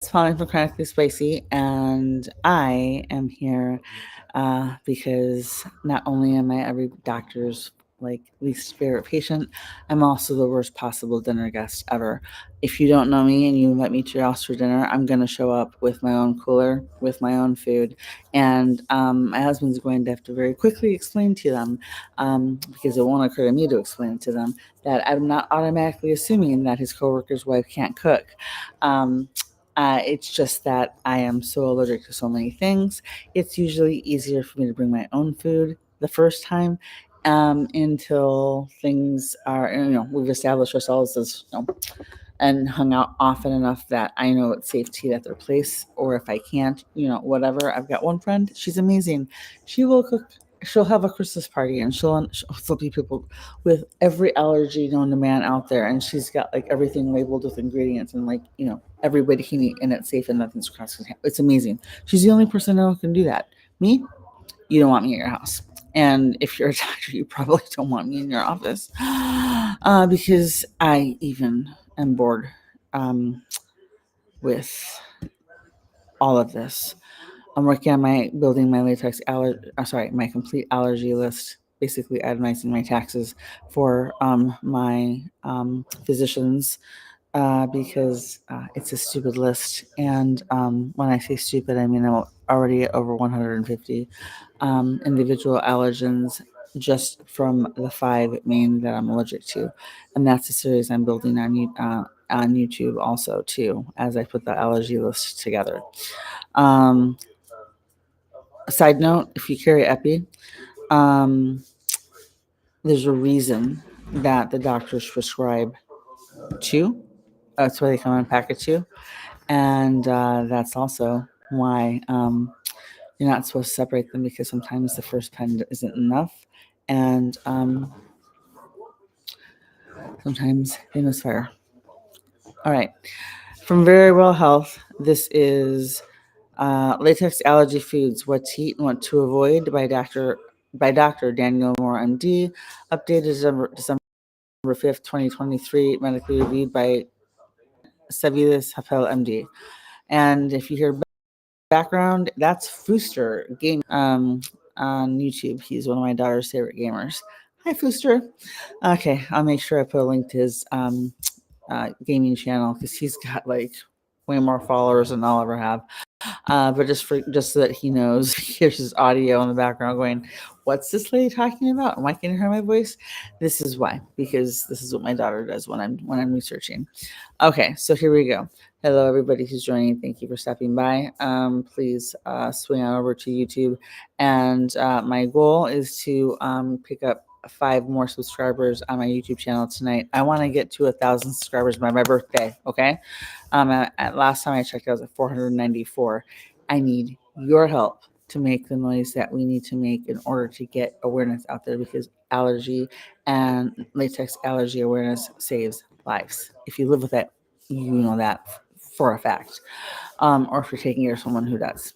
It's Polly from Chronically Spicy, and I am here because not only am I every doctor's least favorite patient, I'm also the worst possible dinner guest ever. If you don't know me and you invite me to your house for dinner, I'm going to show up with my own cooler, with my own food, and my husband's going to have to very quickly explain to them, because it won't occur to me to explain it to them, that I'm not automatically assuming that his coworker's wife can't cook. Um, it's just that I am so allergic to so many things. It's usually easier for me to bring my own food the first time, until things are, we've established ourselves as, and hung out often enough that I know it's safe to eat at their place. Or if I can't, whatever. I've got one friend, she's amazing. She will cook. She'll have a Christmas party and she'll be people with every allergy known to man out there, and she's got like everything labeled with ingredients and everybody can eat and it's safe and nothing's crossed. It's amazing. She's the only person I know who can do that. Me, you don't want me at your house. And if you're a doctor, you probably don't want me in your office, because I even am bored, with all of this. I'm working on building my my complete allergy list, basically itemizing my taxes for my physicians, because it's a stupid list. And when I say stupid, I mean I'm already at over 150 individual allergens just from the 5 main that I'm allergic to. And that's a series I'm building on YouTube also too, as I put the allergy list together. Um, Side note: if you carry Epi, um, there's a reason that the doctors prescribe two. That's why they come in a packet two, and that's also why you're not supposed to separate them, because sometimes the first pen isn't enough, and sometimes they misfire. All right, from VeryWell Health, this is Latex Allergy Foods: What to Eat and What to Avoid by Dr. Daniel Moore, MD, updated December 5th, 2023, medically reviewed by Savilis Hapel, MD. And if you hear background, that's Fooster Gaming on YouTube. He's one of my daughter's favorite gamers. Hi, Fooster. Okay, I'll make sure I put a link to his gaming channel, because he's got like way more followers than I'll ever have. But just so that he knows, here's his audio in the background going, "What's this lady talking about? Why can't you hear my voice?" This is why, because this is what my daughter does when I'm researching. Okay, so here we go. Hello, everybody who's joining. Thank you for stopping by. Please swing on over to YouTube, and my goal is to pick up 5 more subscribers on my YouTube channel tonight. I want to get to 1,000 subscribers by my birthday. Okay. At last time I checked, I was at 494. I need your help to make the noise that we need to make in order to get awareness out there, because allergy and latex allergy awareness saves lives. If you live with it, you know that for a fact, or if you're taking care of someone who does.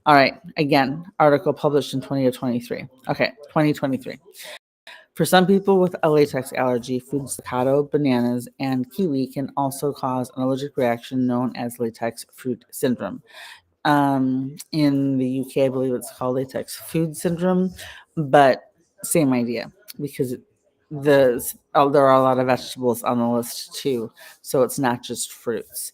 All right. Again, article published in 2023. Okay, 2023. For some people with a latex allergy, foods like avocado, bananas, and kiwi can also cause an allergic reaction known as latex fruit syndrome. In the UK, I believe it's called latex food syndrome, but same idea, because there are a lot of vegetables on the list too, so it's not just fruits.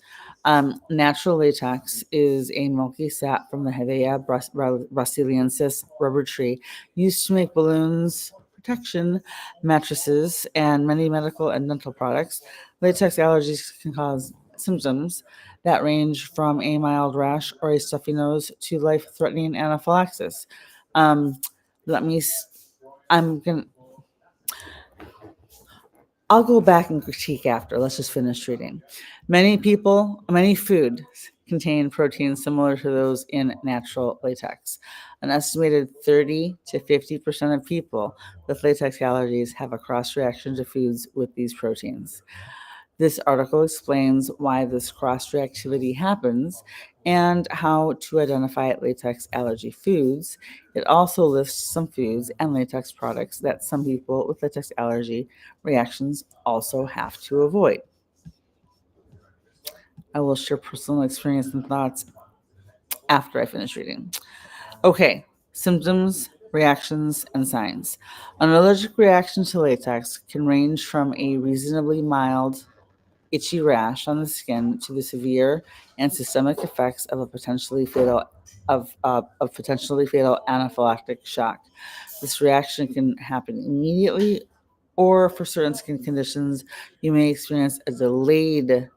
Natural latex is a milky sap from the Hevea brasiliensis rubber tree, used to make balloons, protection, mattresses, and many medical and dental products. Latex allergies can cause symptoms that range from a mild rash or a stuffy nose to life-threatening anaphylaxis. Um, let me. I'm gonna. I'll go back and critique after. Let's just finish reading. Many foods contain proteins similar to those in natural latex. An estimated 30 to 50% of people with latex allergies have a cross reaction to foods with these proteins. This article explains why this cross-reactivity happens and how to identify latex allergy foods. It also lists some foods and latex products that some people with latex allergy reactions also have to avoid. I will share personal experience and thoughts after I finish reading. Okay, symptoms, reactions, and signs. An allergic reaction to latex can range from a reasonably mild itchy rash on the skin to the severe and systemic effects of a potentially fatal anaphylactic shock. This reaction can happen immediately, or for certain skin conditions, you may experience a delayed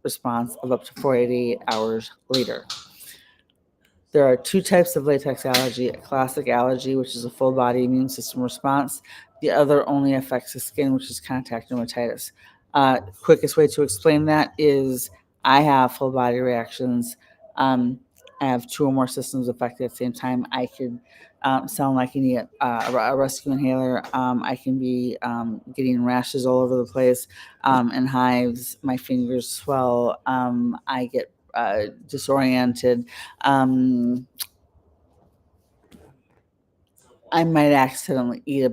response of up to 48 hours later. There are two types of latex allergy: a classic allergy, which is a full body immune system response. The other only affects the skin, which is contact dermatitis. Quickest way to explain that is I have full body reactions. Um, I have two or more systems affected at the same time. I could sound like you need a rescue inhaler. I can be getting rashes all over the place and hives. My fingers swell. I get disoriented. Um, I might accidentally eat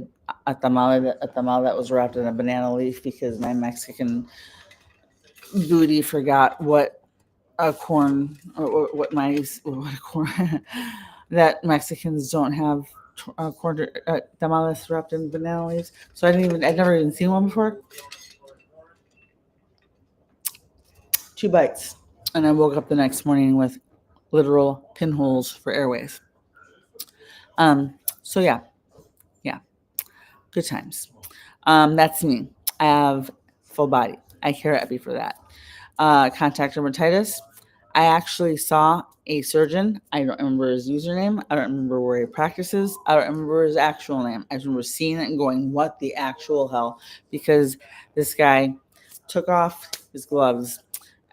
a tamale that was wrapped in a banana leaf because my Mexican booty forgot what a corn or what a corn that Mexicans don't have corn tamales wrapped in banana leaves. So I'd never even seen one before. 2 bites, and I woke up the next morning with literal pinholes for airways. So yeah, good times. That's me. I have full body. I care happy for that. Contact dermatitis. I actually saw a surgeon. I don't remember his username. I don't remember where he practices. I don't remember his actual name. I just remember seeing it and going, "What the actual hell?" Because this guy took off his gloves.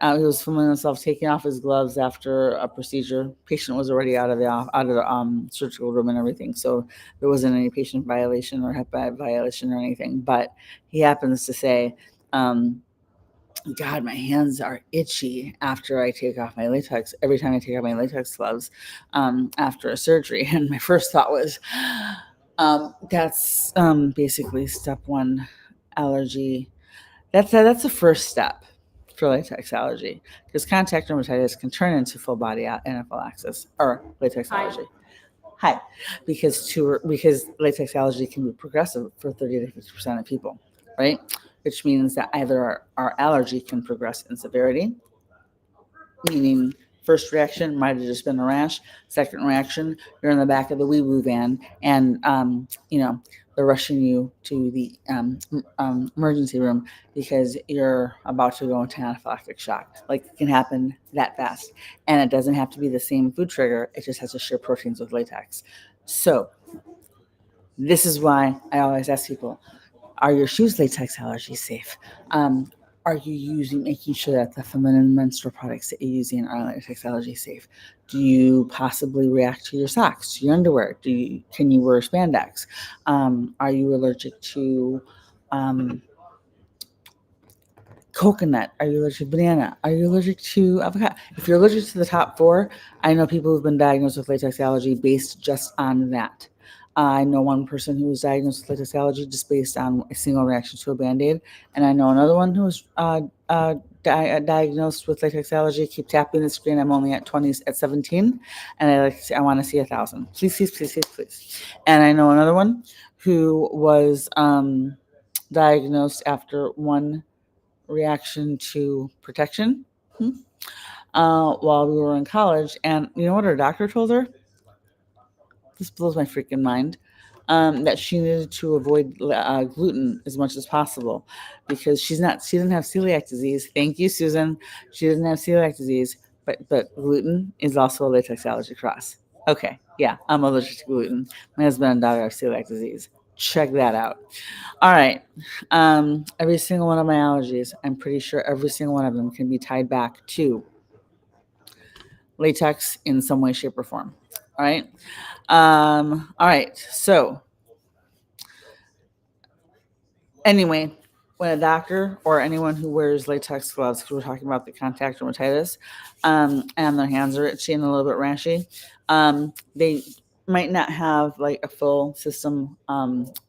He was filming himself taking off his gloves after a procedure. Patient was already out of the surgical room and everything, so there wasn't any patient violation or HIPAA violation or anything. But he happens to say, "God, my hands are itchy after I take off my latex. Every time I take off my latex gloves after a surgery." And my first thought was, "That's basically step one allergy. That's the first step for latex allergy, because contact dermatitis can turn into full body anaphylaxis or latex allergy." Hi, because latex allergy can be progressive for 30 to 50% of people, right? Which means that either our allergy can progress in severity, meaning first reaction might have just been a rash. Second reaction, you're in the back of the wee woo van, and they're rushing you to the emergency room because you're about to go into anaphylactic shock. Like, it can happen that fast, and it doesn't have to be the same food trigger. It just has to share proteins with latex. So this is why I always ask people: are your shoes latex allergy safe? Are you making sure that the feminine menstrual products that you're using are latex allergy safe? Do you possibly react to your socks, to your underwear? Can you wear spandex? Are you allergic to coconut? Are you allergic to banana? Are you allergic to avocado? If you're allergic to the top four, I know people who've been diagnosed with latex allergy based just on that. I know one person who was diagnosed with latex allergy just based on a single reaction to a Band-Aid. And I know another one who was diagnosed with latex allergy. Keep tapping the screen. I'm only at 17. And I want to see 1,000. Please, please, please, please, please. And I know another one who was diagnosed after one reaction to protection while we were in college. And you know what her doctor told her? This blows my freaking mind. That she needed to avoid gluten as much as possible because she didn't have celiac disease. Thank you, Susan. She doesn't have celiac disease, but gluten is also a latex allergy cross. Okay, yeah, I'm allergic to gluten. My husband and daughter have celiac disease. Check that out. All right. Every single one of my allergies, I'm pretty sure every single one of them can be tied back to latex in some way, shape, or form. All right. All right. So anyway, when a doctor or anyone who wears latex gloves, because we're talking about the contact dermatitis, and their hands are itchy and a little bit rashy, they might not have like a full system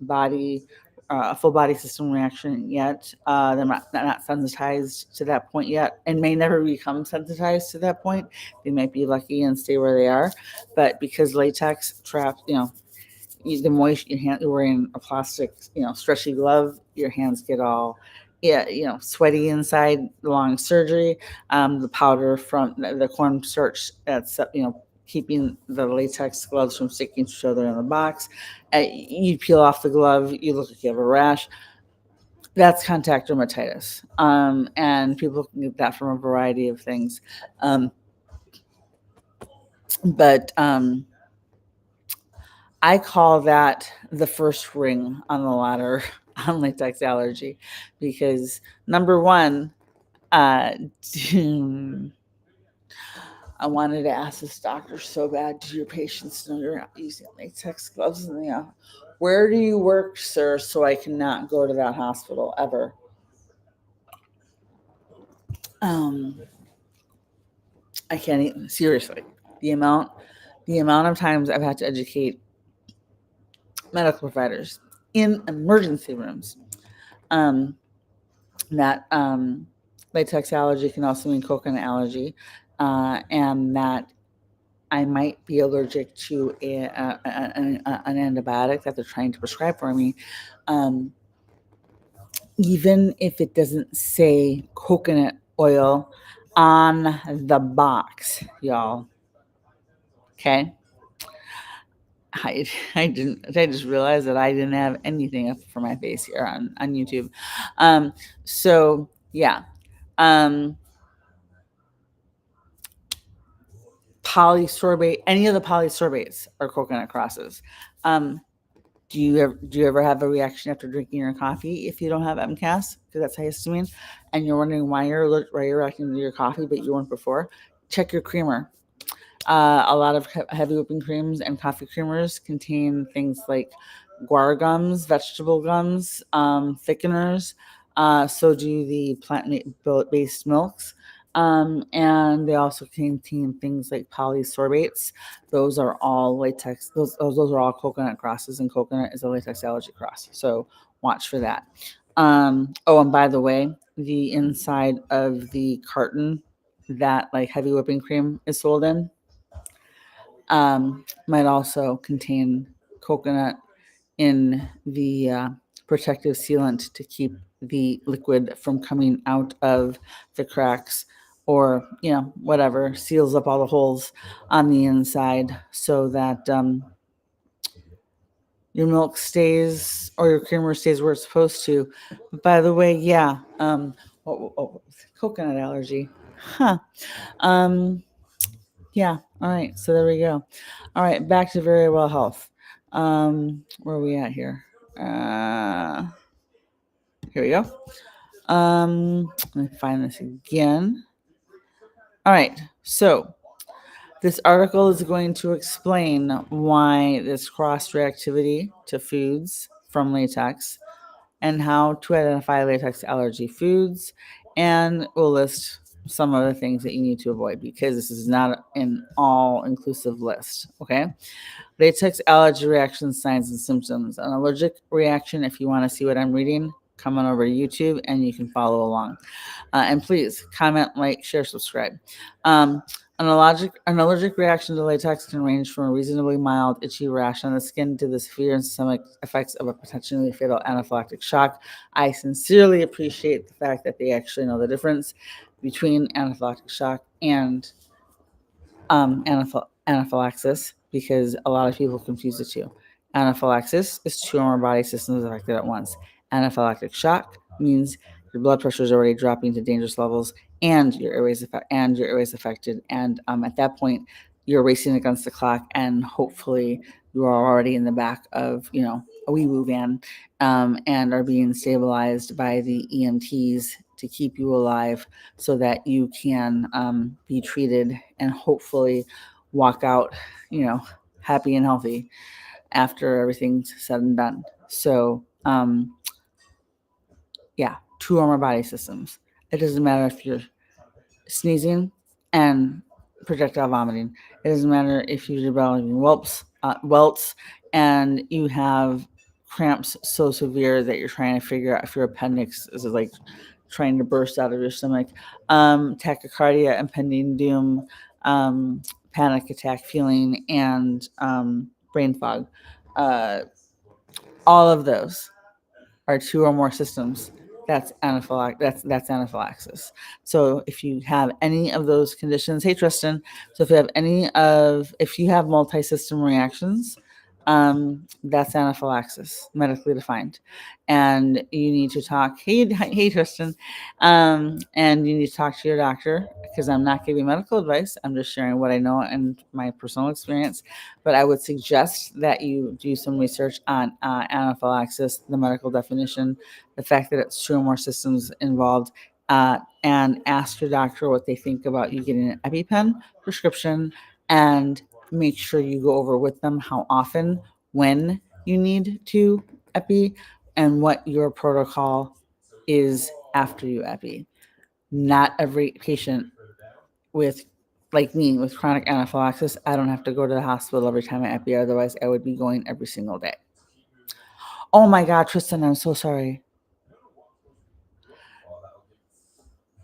body a full body system reaction yet. They're not sensitized to that point yet, and may never become sensitized to that point. They might be lucky and stay where they are, but because latex traps, the moist your hand, you're wearing a plastic, stretchy glove, your hands get all, yeah, sweaty inside long surgery. The powder from the cornstarch that's, keeping the latex gloves from sticking to each other in the box. You peel off the glove, you look like you have a rash. That's contact dermatitis. And people can get that from a variety of things. But I call that the first ring on the ladder on latex allergy, because number one, uh, I wanted to ask this doctor so bad, do your patients know you're not using latex gloves in the office? Where do you work, sir, so I cannot go to that hospital ever? Um, I can't even, seriously. The amount the amount of times I've had to educate medical providers in emergency rooms, um, that latex allergy can also mean coconut allergy, and that I might be allergic to an antibiotic that they're trying to prescribe for me, um, even if it doesn't say coconut oil on the box, y'all. Okay. I, I just realized that I didn't have anything up for my face here on YouTube. So yeah. Um, Polysorbate, any of the polysorbates are coconut crosses. Um, do you ever have a reaction after drinking your coffee if you don't have MCAS, because that's histamine, and you're wondering why you're reacting to your coffee but you weren't before? Check your creamer. A lot of heavy whipping creams and coffee creamers contain things like guar gums, vegetable gums, thickeners. So do the plant-based milks. And they also contain things like polysorbates. Those are all latex. Those are all coconut crosses, and coconut is a latex allergy cross. So watch for that. Oh, and by the way, the inside of the carton that like heavy whipping cream is sold in, might also contain coconut in the protective sealant to keep the liquid from coming out of the cracks, or whatever seals up all the holes on the inside, so that your milk stays, or your creamer stays where it's supposed to. But by the way, yeah, coconut allergy, huh? um yeah. All right. So there we go. All right. Back to VeryWell Health. Where are we at here? Here we go. Let me find this again. All right. So this article is going to explain why this cross reactivity to foods from latex, and how to identify latex allergy foods, and we'll list some of the things that you need to avoid, because this is not an all-inclusive list. Okay. Latex allergy reaction signs and symptoms. An allergic reaction, if you want to see what I'm reading, come on over to YouTube and you can follow along. And please comment, like, share, subscribe. An allergic reaction to latex can range from a reasonably mild itchy rash on the skin to the severe and systemic effects of a potentially fatal anaphylactic shock. I sincerely appreciate the fact that they actually know the difference between anaphylactic shock and anaphylaxis, because a lot of people confuse the two. Anaphylaxis is two or more body systems affected at once. Anaphylactic shock means your blood pressure is already dropping to dangerous levels, and your airways affected. And at that point, you're racing against the clock, and hopefully you are already in the back of a wee woo van, and are being stabilized by the EMTs to keep you alive, so that you can be treated and hopefully walk out, happy and healthy after everything's said and done. So, yeah, two or more body systems. It doesn't matter if you're sneezing and projectile vomiting. It doesn't matter if you're developing welts, and you have cramps so severe that you're trying to figure out if your appendix is like trying to burst out of your stomach, tachycardia, impending doom, panic attack feeling, and brain fog. Uh, all of those are two or more systems. That's anaphylaxis. So if you have any of those conditions, hey Tristan, so if you have multi-system reactions, that's anaphylaxis, medically defined, and you need to talk. Hey Tristan, and you need to talk to your doctor, because I'm not giving medical advice. I'm just sharing what I know and my personal experience. But I would suggest that you do some research on anaphylaxis, the medical definition, the fact that it's two or more systems involved, and ask your doctor what they think about you getting an EpiPen prescription, and make sure you go over with them how often, when you need to Epi, and what your protocol is after you Epi. Not every patient with, like me, with chronic anaphylaxis, I don't have to go to the hospital every time I Epi. Otherwise, I would be going every single day. Oh my God, Tristan, I'm so sorry.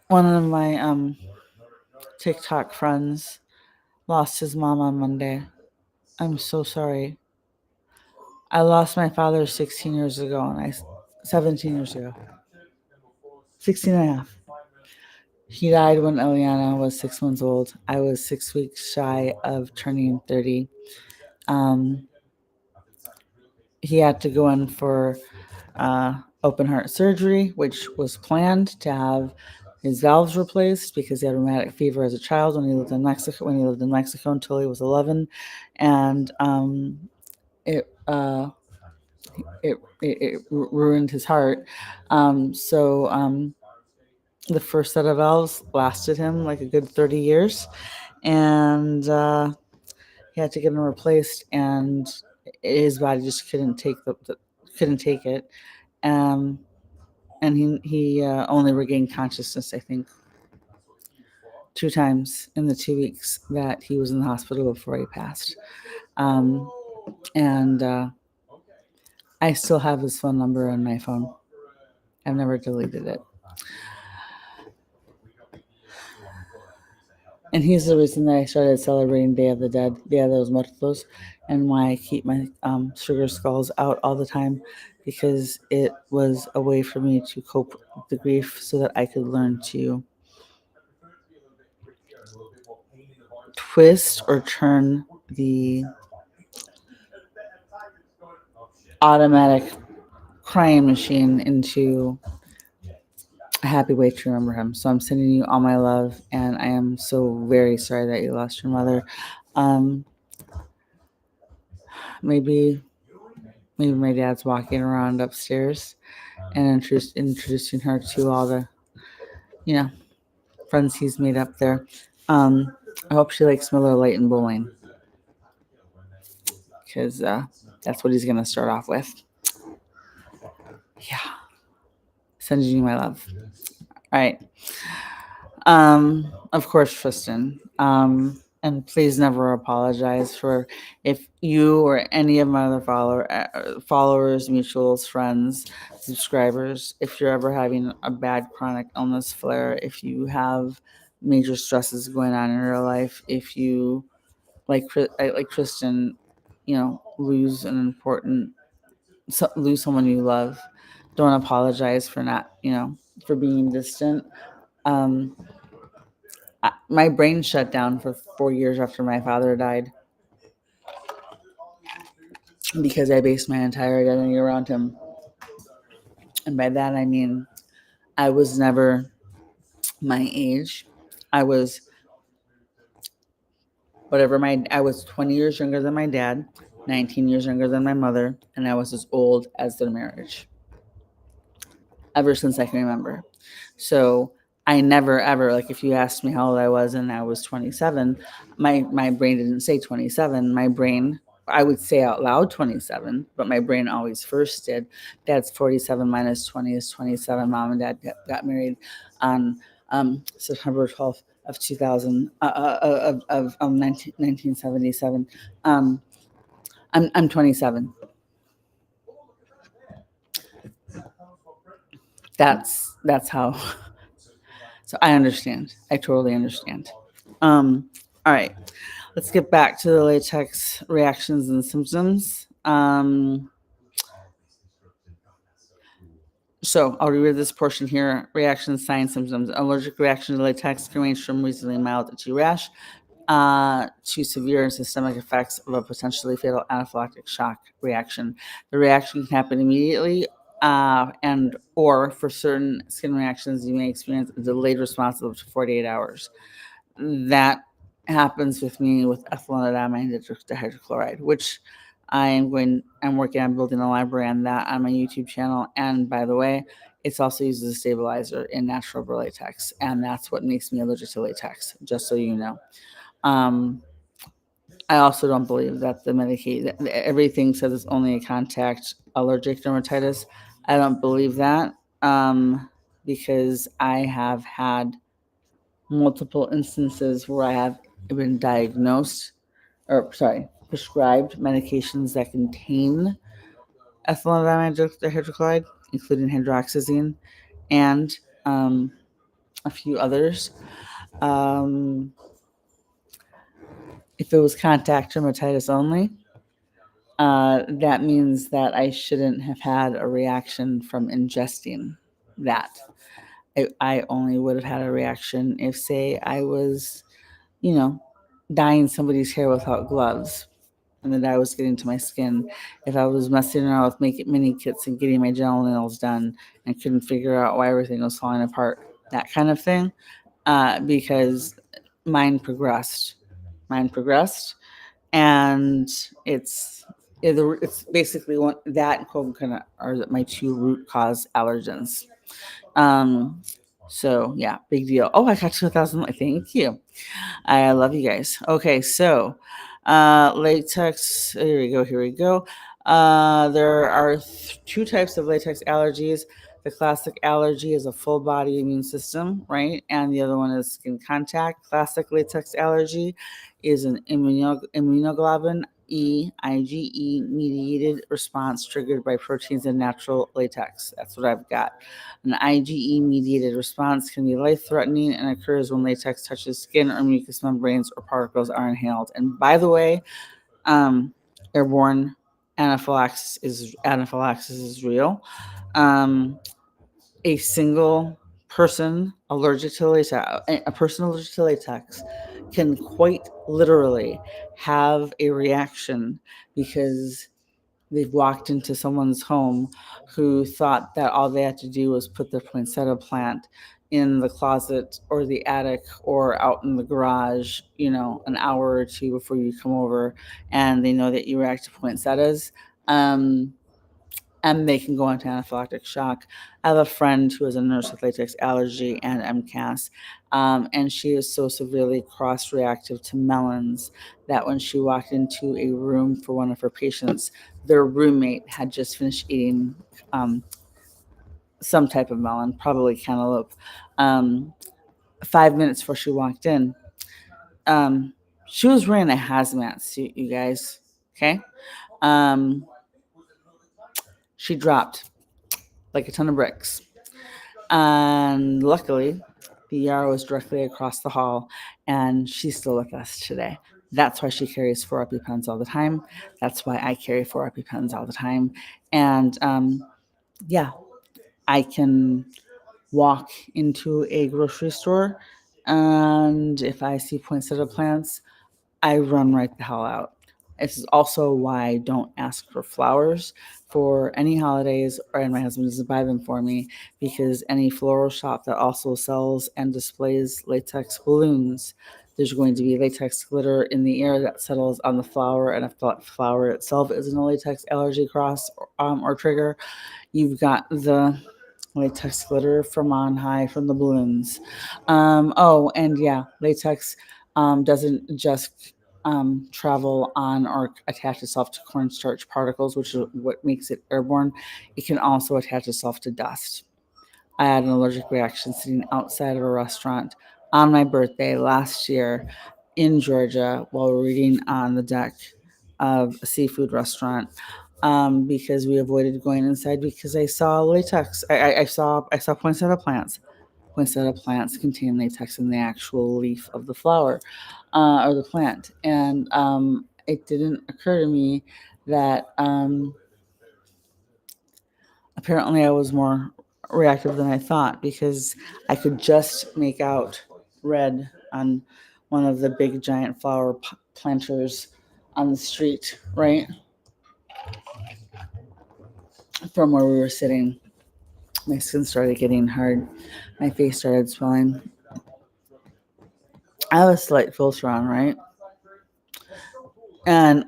One of my TikTok friends lost his mom on Monday. I'm so sorry. I lost my father 16 years ago, and 17 years ago. 16 and a half. He died when Eliana was 6 months old. I was 6 weeks shy of turning 30. He had to go in for open heart surgery, which was planned to have his valves replaced because he had rheumatic fever as a child when he lived in Mexico. Until he was 11, and it ruined his heart. The first set of valves lasted him like a good 30 years, and he had to get them replaced, and his body just couldn't take it. Um, and he only regained consciousness, I think, 2 times in the 2 weeks that he was in the hospital before he passed. And I still have his phone number on my phone. I've never deleted it. And he's the reason that I started celebrating Day of the Dead, Dia de los Muertos, and why I keep my sugar skulls out all the time, because it was a way for me to cope with the grief so that I could learn to twist or turn the automatic crying machine into a happy way to remember him. So I'm sending you all my love, and I am so very sorry that you lost your mother. Maybe my dad's walking around upstairs and introducing her to all the, friends he's made up there. I hope she likes Miller Lite and bowling, because that's what he's going to start off with. Yeah. Sending you my love. All right. Of course, Tristan. And please never apologize for if you or any of my other followers, mutuals, friends, subscribers, if you're ever having a bad chronic illness flare, if you have major stresses going on in your life, if you, like Tristan, lose lose someone you love, don't apologize for not, for being distant. My brain shut down for 4 years after my father died, because I based my entire identity around him. And by that, I mean, I was never my age. I was I was 20 years younger than my dad, 19 years younger than my mother, and I was as old as their marriage, ever since I can remember. So I never ever, like, if you asked me how old I was and I was 27, my brain didn't say 27. My brain, I would say out loud 27, but my brain always first did. Dad's 47 minus 20 is 27. Mom and dad got married on September 12th of 2000 of 1977. I'm 27. That's how. So I understand. I totally understand. All right, let's get back to the latex reactions and symptoms. So I'll reread this portion here. Reactions, signs, symptoms. Allergic reaction to latex can range from reasonably mild to rash to severe and systemic effects of a potentially fatal anaphylactic shock reaction. The reaction can happen immediately, and or for certain skin reactions, you may experience a delayed response of up to 48 hours. That happens with me with ethylenediamine dihydrochloride, which I'm working on building a library on that on my YouTube channel. And by the way, it's also used as a stabilizer in natural rubber latex, and that's what makes me allergic to latex. Just so you know. Um, I also don't believe that the medication, everything says it's only a contact allergic dermatitis. I don't believe that, because I have had multiple instances where I have been diagnosed, or sorry, prescribed medications that contain ethylenediamine dihydrochloride, including hydroxyzine and a few others. Um, if it was contact dermatitis only, that means that I shouldn't have had a reaction from ingesting that. I only would have had a reaction if, say, I was, you know, dyeing somebody's hair without gloves and the dye was getting to my skin. If I was messing around with making mini kits and getting my gel nails done and couldn't figure out why everything was falling apart, that kind of thing, because mine progressed. Mine progressed and it's basically one that and coconut are my two root cause allergens. Um, so yeah, big deal. Oh, I got 2,000. Thank you. I love you guys. Okay, so latex. Here we go. Here we go. There are two types of latex allergies. The classic allergy is a full body immune system, right? And the other one is skin contact. Classic latex allergy is an immunoglobulin E, IgE mediated response triggered by proteins in natural latex. That's what I've got. An IgE mediated response can be life threatening and occurs when latex touches skin or mucous membranes or particles are inhaled. And by the way, airborne anaphylaxis is real. A single person allergic to latex, a person allergic to latex can quite literally have a reaction because they've walked into someone's home who thought that all they had to do was put their poinsettia plant in the closet or the attic or out in the garage, an hour or two before you come over, and they know that you react to poinsettias. And they can go into anaphylactic shock. I have a friend who is a nurse with latex allergy and MCAS, and she is so severely cross-reactive to melons that when she walked into a room for one of her patients, their roommate had just finished eating some type of melon, probably cantaloupe. 5 minutes before she walked in, she was wearing a hazmat suit, you guys. Okay. She dropped like a ton of bricks. And luckily, the ER was directly across the hall, and she's still with us today. That's why she carries 4 EpiPens all the time. That's why I carry 4 EpiPens all the time. And yeah, I can walk into a grocery store, and if I see poinsettia plants, I run right the hell out. This is also why I don't ask for flowers for any holidays, and my husband doesn't buy them for me, because any floral shop that also sells and displays latex balloons, there's going to be latex glitter in the air that settles on the flower, and if the flower itself isn't a latex allergy cross or trigger, you've got the latex glitter from on high from the balloons. Oh, and yeah, latex doesn't just travel on or attach itself to cornstarch particles, which is what makes it airborne. It can also attach itself to dust. I had an allergic reaction sitting outside of a restaurant on my birthday last year in Georgia while reading on the deck of a seafood restaurant. because we avoided going inside because I saw latex. I saw poinsettia plants contain latex in the actual leaf of the flower or the plant. And it didn't occur to me that apparently I was more reactive than I thought because I could just make out red on one of the big giant flower planters on the street, right from where we were sitting. My skin started getting hard. My face started swelling. I have a slight filter on, right? And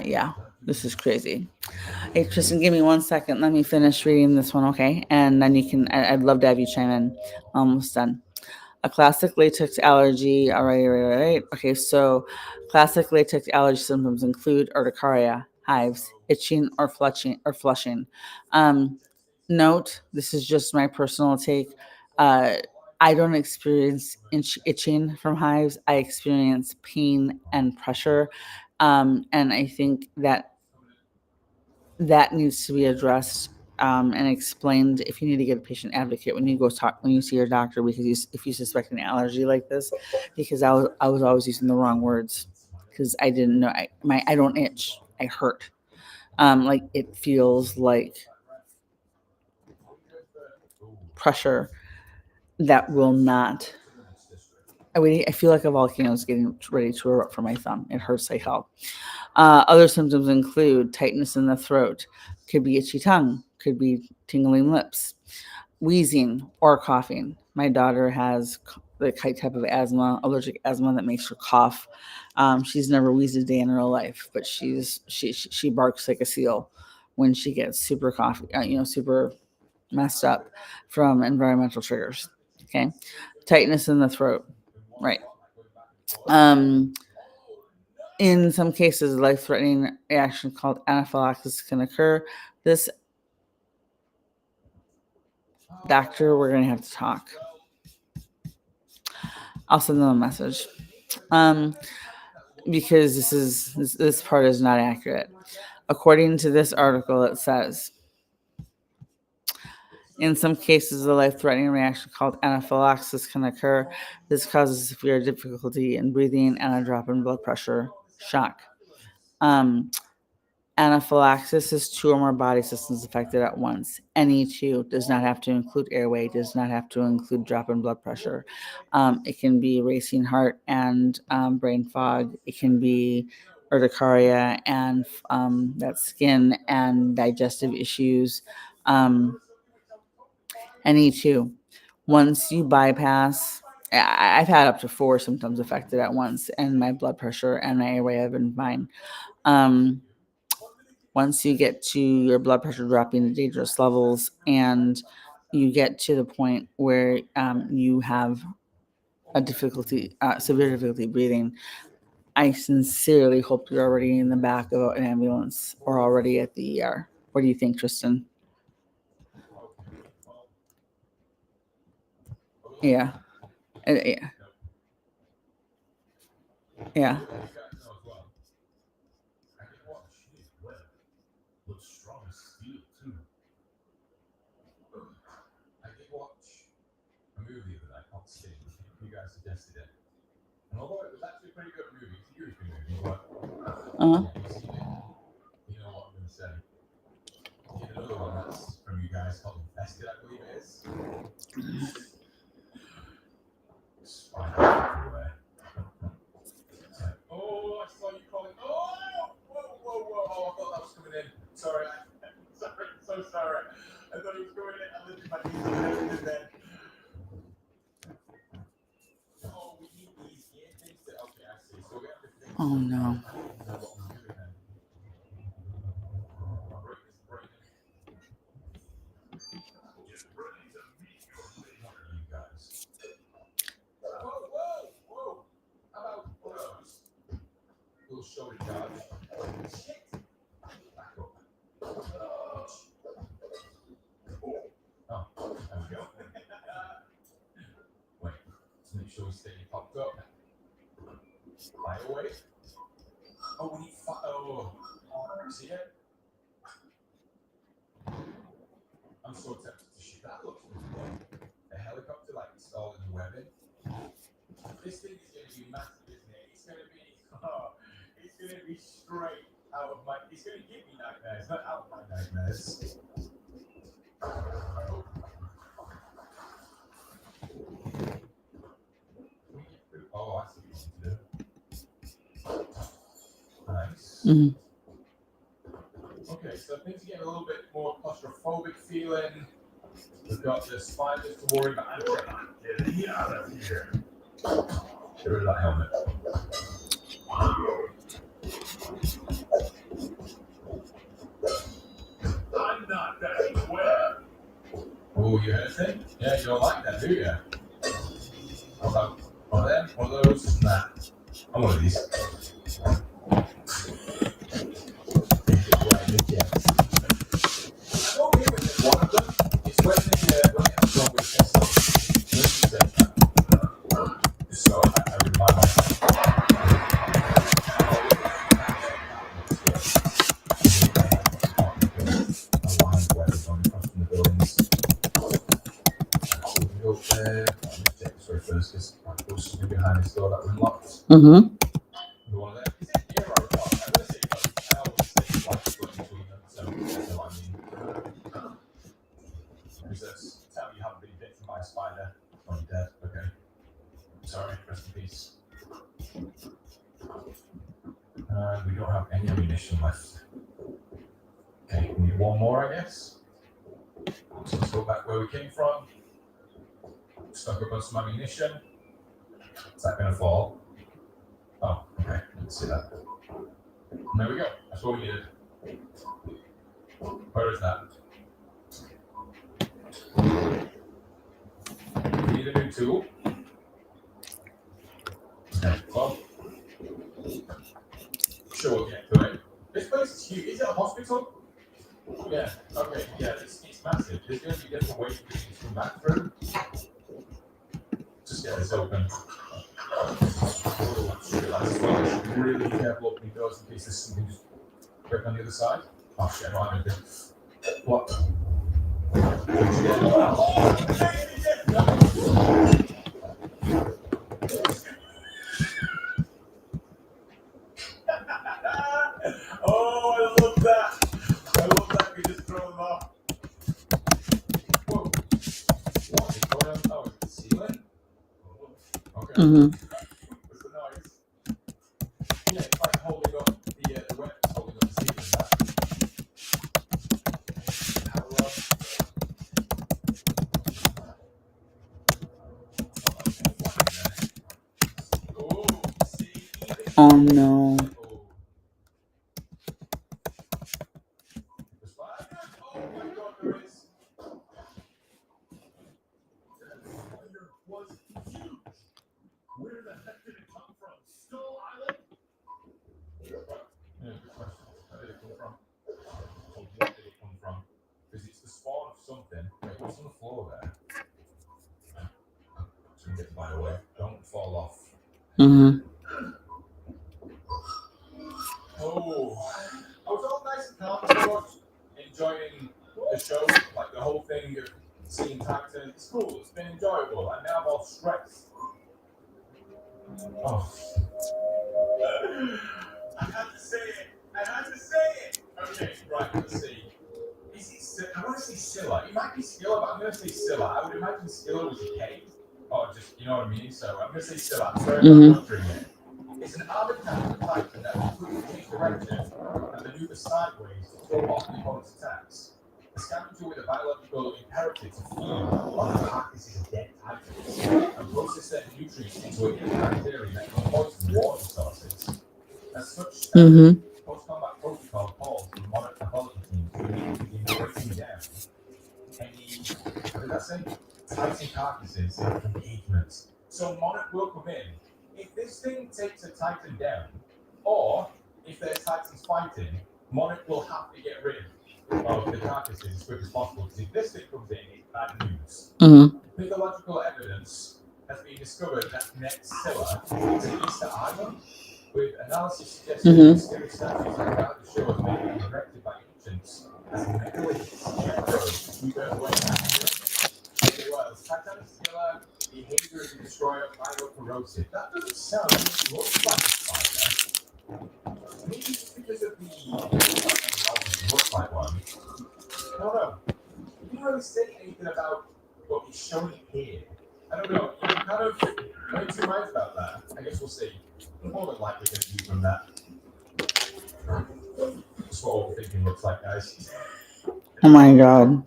yeah, this is crazy. Hey, Tristan, give me 1 second. Let me finish reading this one, okay? And then you can. I'd love to have you chime in. Almost done. A classic latex allergy. All right, all right, all right. Okay, so classic latex allergy symptoms include urticaria, hives, itching, or flushing. Um, Note: this is just my personal take. Uh, I don't experience itching from hives. I experience pain and pressure, and I think that needs to be addressed and explained. If you need to get a patient advocate when you go talk when you see your doctor, because if you suspect an allergy like this, because I was always using the wrong words because I didn't know I don't itch, I hurt. Like it feels like pressure that will not. I feel like a volcano is getting ready to erupt from my thumb. It hurts like hell. Other symptoms include tightness in the throat, could be itchy tongue, could be tingling lips, wheezing, or coughing. My daughter has the type of asthma, allergic asthma that makes her cough. She's never wheezed a day in her life, but she barks like a seal when she gets super coffee, super messed up from environmental triggers. Okay, tightness in the throat, right? Um, in some cases, a life-threatening reaction called anaphylaxis can occur. This doctor, we're going to have to talk. I'll send them a message because this part is not accurate. According to this article, it says in some cases, a life-threatening reaction called anaphylaxis can occur. This causes severe difficulty in breathing and a drop in blood pressure, shock. Um, Anaphylaxis is two or more body systems affected at once. Any two does not have to include airway, does not have to include drop in blood pressure. It can be racing heart and brain fog. It can be urticaria and that skin and digestive issues. Any two. Once you bypass, I've had up to 4 symptoms affected at once, and my blood pressure and my airway have been fine. Once you get to your blood pressure dropping to dangerous levels and you get to the point where you have severe difficulty breathing, I sincerely hope you're already in the back of an ambulance or already at the ER. What do you think, Tristan? Yeah. Yeah. Yeah. Uh-huh. Oh no. Mhm. Mhm. Mhm. Oh no. Mhm. Mhm. Mhm. Mhm. Oh my god.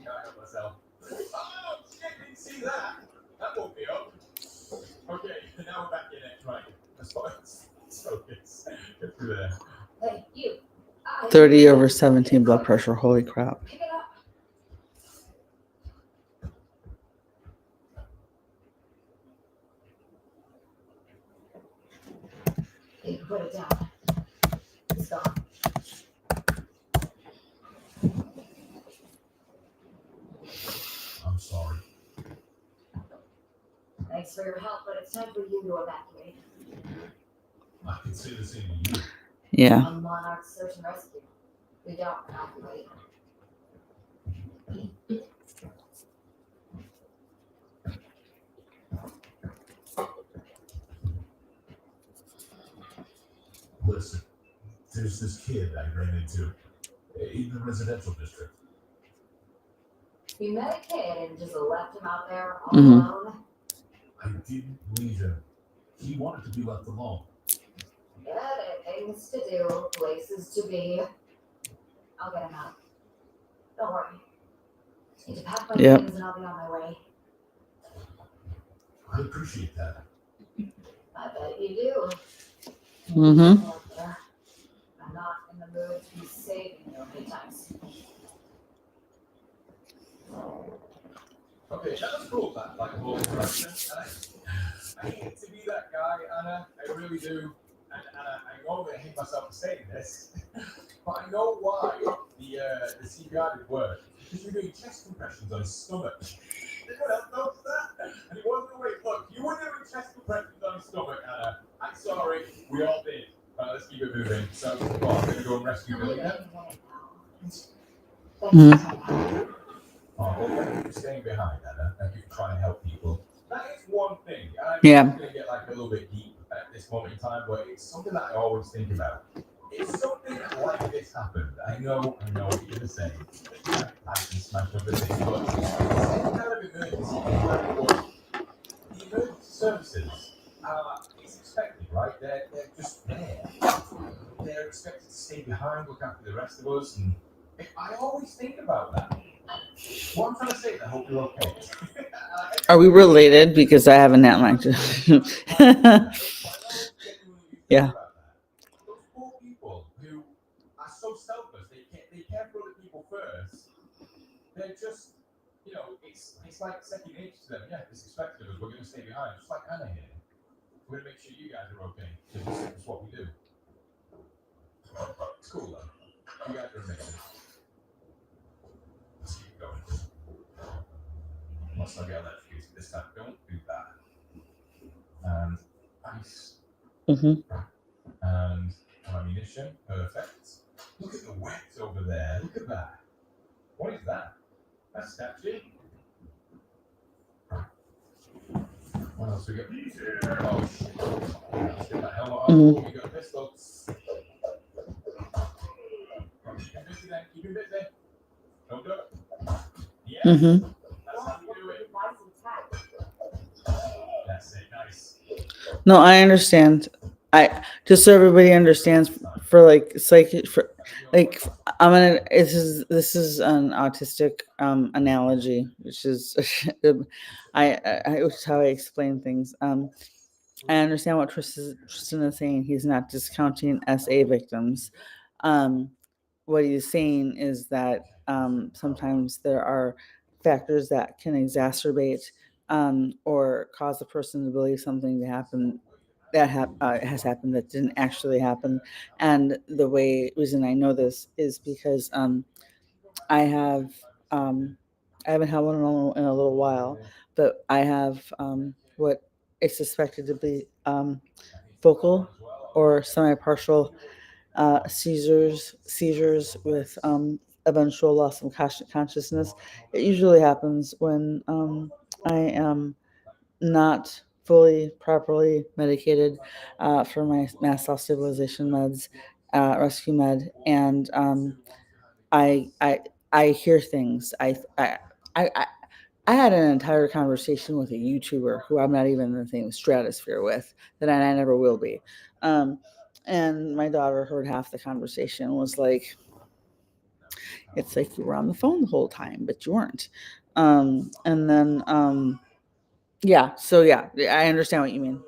Hey, you. 30/17 blood pressure. Holy crap. Pick it up. You can put it down. It's gone. I'm sorry. Thanks for your help, but it's time for you to evacuate. I can say the same to you. Yeah. A monarch search and rescue. We don't evacuate. Listen, there's this kid I ran into in the residential district. You met a kid and just left him out there all Mhm. alone? I didn't leave him. He wanted to be left alone. Yeah, there are things to do, places to be. I'll get him out. Don't worry. Need to pack my Yep. things and I'll be on my way. I appreciate that. I bet you do. Mhm. I'm not in the mood to be saving you many times. Okay, that was cool, that like whole interaction. And I hate to be that guy, Anna. I really do. And I know that I hate myself for saying this, but I know why the CPR did work. Because you're doing chest compressions on his stomach. Anyone else notice that? And he wasn't awake. Look, you were doing chest compressions on his stomach, Anna. I'm sorry, we all did. Let's keep it moving. So, well, I'm gonna go and rescue Billy then. Mhm. Oh, well, thank you for staying behind, Anna. Thank you for trying to help people. That is one thing. And I'm Yeah. going to get like a little bit deep at this moment in time, but it's something that I always think about. If something like this happened, I know what you're going to say. I can smash everything, but it's any kind of emergency, the emergency services, it's expected, right? They're just there. They're expected to stay behind, look after the rest of us, and I always think about that. What I'm trying to say is I hope you're okay. Are we related? Because I have a net like Yeah. Those poor people who are so selfless, they care for other people first. They're just, it's like second nature to them. Yeah, it's expected of us. We're going to stay behind, just like Anna here. We're going to make sure you guys are okay. It's what we do. It's cool though. You guys are amazing. Let's keep going. Let's not get electrocuted this time. Don't do that. And ice. Mhm. And ammunition. Perfect. Look at the wet over there. Look at that. What is that? That's a statue. What else we got? Oh shit. Let's get that helmet on. Mhm. We got a pistol. Keep him busy then. Keep him busy. Don't do it. Yes. Mhm. That's how you do it. That's it. Nice. No, I understand. I just so everybody understands for like psychic for like I'm gonna this is an autistic analogy, which is which is how I explain things. I understand what Tristan is saying. He's not discounting SA victims. Um, what he's saying is that sometimes there are factors that can exacerbate or cause a person to believe something to happen that has happened that didn't actually happen. And the reason I know this is because I have I haven't had one in a little while, but I have what is suspected to be focal or semi-partial seizures with eventual loss of consciousness. It usually happens when I am not fully properly medicated for my mast cell stabilization meds, rescue med, and I I I hear things. I I had an entire conversation with a YouTuber who I'm not even in the same stratosphere with, that I never will be. And my daughter heard half the conversation and was like, it's like you were on the phone the whole time, but you weren't. And then, yeah, so yeah, I understand what you mean.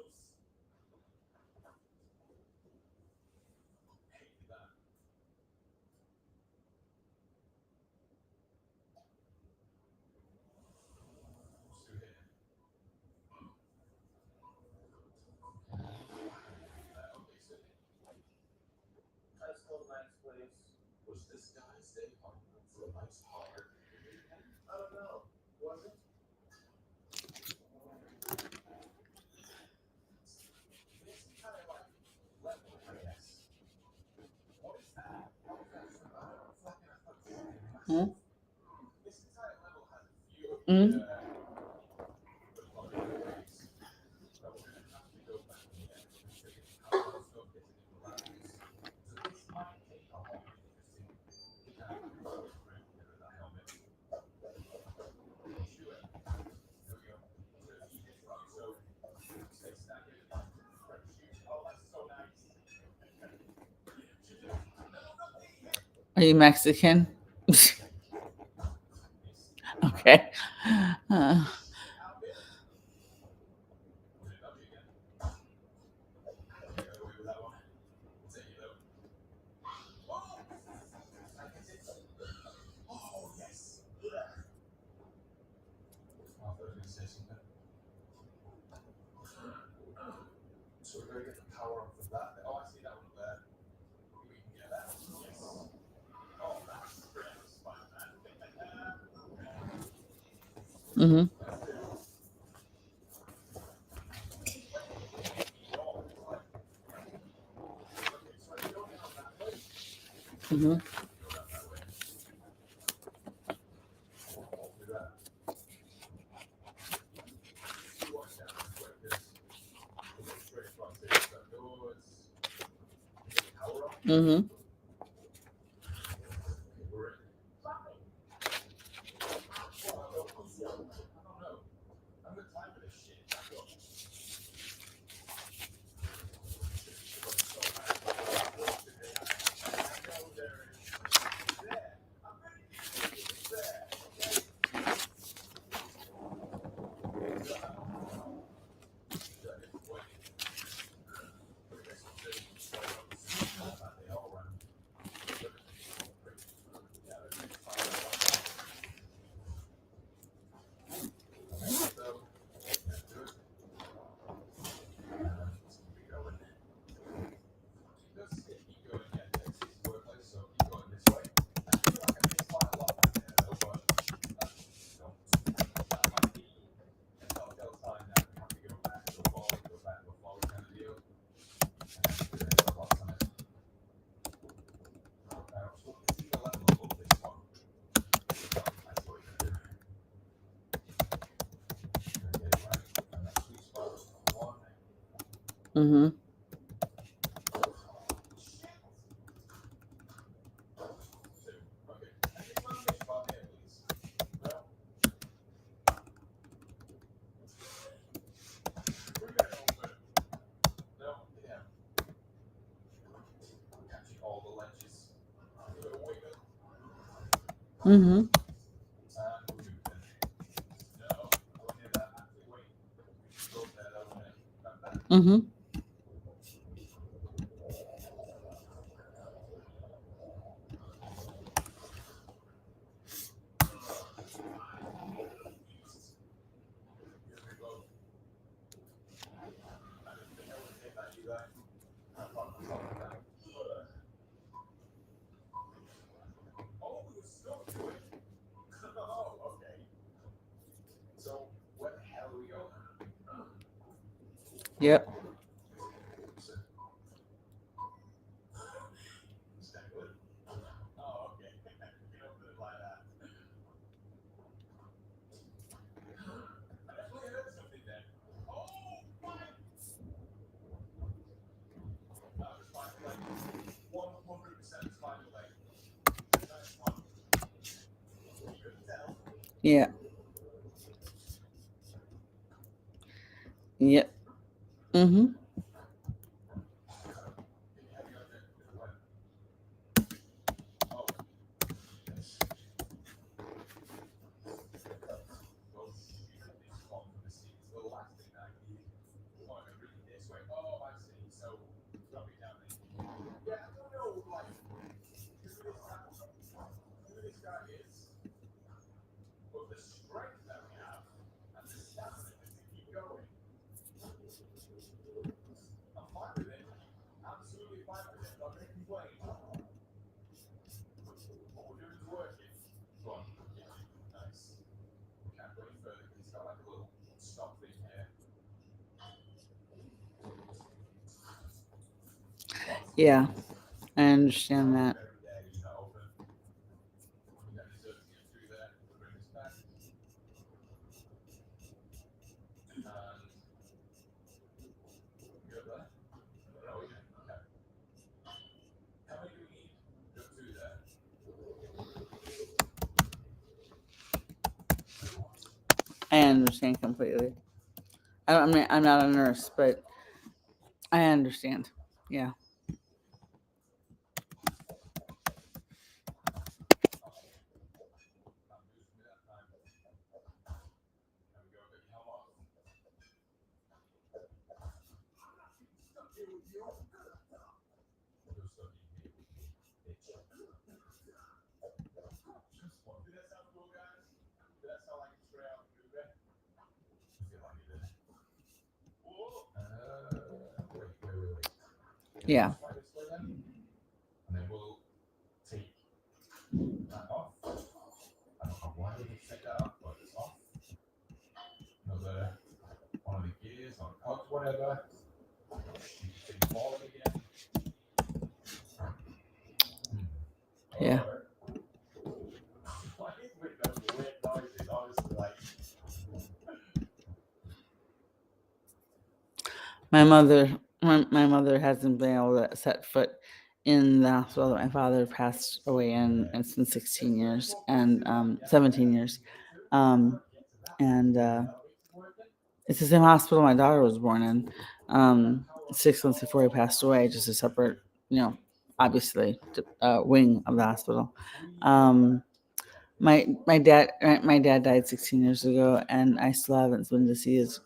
Was this guy's day for a nice hard? I don't know. Was it? This kind of like level, I guess. What is that? What is that? Hmm? This entire level has a few of Mm. the ways that we're going to have to go back in there and see how our stuff gets into the levels. So this might take a whole minute just to kind of go through that helmet. Let's do it. There we go. So if you hit right, so stay staggered. Oh, that's so nice. Are you Mexican? Okay. Oh, yes. I thought I was going to say something. So we're going to get the power up for that. Oh, I see that one there. We can get that. Yes. Oh, that's great. Spider-Man. Mm-hmm. Mm-hmm. Mm-hmm. Mm-hmm. Mm-hmm. Mm-hmm. So where the hell are we going? Yep. Exactly. Oh, okay. You don't put it like that. I definitely heard something there. Oh, my! That was my leg. 100% spider leg. Nice one. You couldn't tell. Yeah. Yep. Mm-hmm. Can you have your other one? Oh, yes. Well, usually this one from the seat is the last thing I need. Oh, I'm reading this way. Oh, I see. So, drop it down there. Yeah, I don't know, like, who this guy is, but the strength that we have and the stamina just to keep going. I'm fine with it. Absolutely fine with it. Not going to complain. What we're doing is working. Go on. Yeah, nice. We can't go any further because it's got like a little stop thing here. Yeah. I understand that. Very dead, he's not open. We got dessert to get through there. We'll bring this back. And go there. Oh, yeah. Okay. How many do we need? Go through there. I understand completely. I mean, I'm not a nurse, but I understand. Yeah. Yeah. And then we'll take that off. I don't know why we would take that off, but it's off. Another one of the gears or cogs, whatever. You can ball again. Yeah. What is with those weird noises, honestly, like. My mother hasn't been able to set foot in the hospital that my father passed away in. It's been 16 years and 17 years. And it's the same hospital my daughter was born in. 6 months before he passed away, just a separate, obviously, wing of the hospital. My dad died 16 years ago, and I still haven't been to see his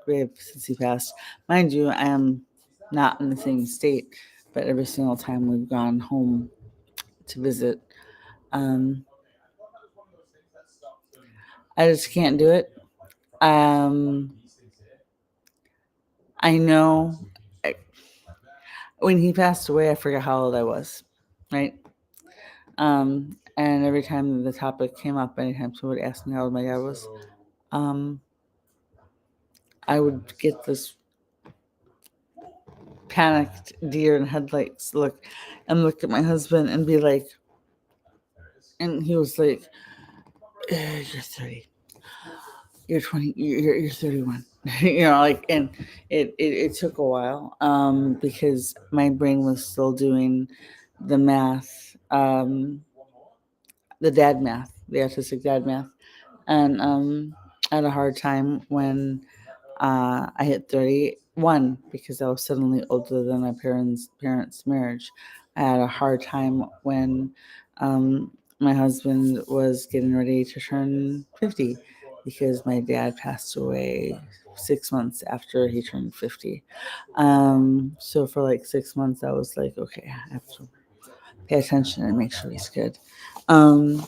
grave since he passed. Mind you, I am not in the same state, but every single time we've gone home to visit, I just can't do it. I know when he passed away, I forgot how old I was, right? And every time the topic came up, anytime somebody asked me how old my dad was, I would get this panicked deer in headlights look at my husband and be like, and he was like, you're 30, you're 20, you're 31. And it took a while because my brain was still doing the math, the dad math, the autistic dad math. And I had a hard time when I hit 31 because I was suddenly older than my parents' marriage. I had a hard time when my husband was getting ready to turn 50 because my dad passed away 6 months after he turned 50. So for like 6 months, I was like, okay, I have to pay attention and make sure he's good. And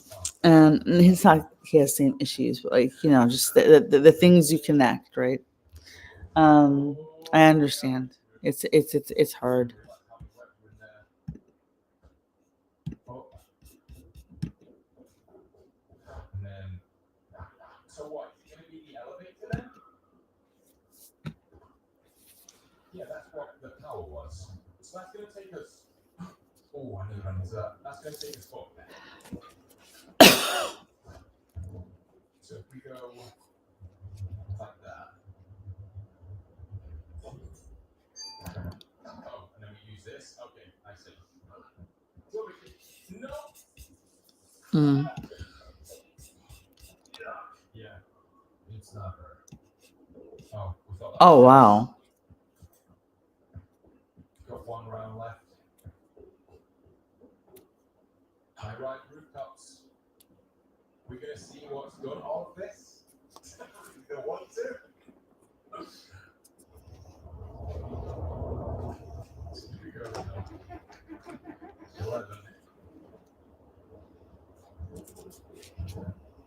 he's not, he has same issues, but just the things you connect, right? I understand. It's hard. And then, so what? Is it going to be the elevator then? Yeah, that's what the power was. So that's going to take us. Oh, I need to run into that. That's going to take us up. So if we go like that. Oh, and then we use this. Okay, I see. So we can, no. Mm. Yeah, it's not her. Oh, we thought that Oh, was wow. got one round left. High right rooftops. We're gonna see what's done all of this. You don't want to. Here we go. 11.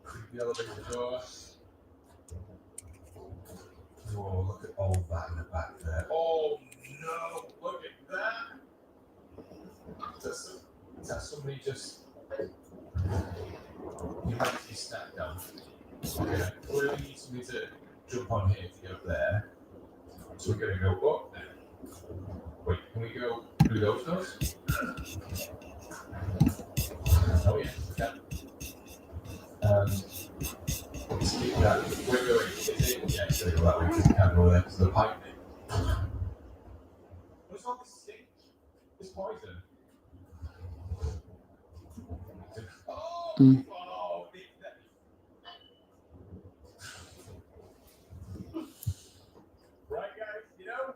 Creep the elevator door. Oh, look at all that in the back there. Oh no, look at that. Is that somebody just. You might be snapped down. Okay, we really need somebody to jump on here to get up there. So we're gonna go up. Wait, can we go through those doors? Oh yeah, we can. Speak that. Wait. Is it? Yeah, it's gonna go that way because we can't go there because of the pipe. What's all this stink? This poison. Oh, Mm. oh, right, guys, you know?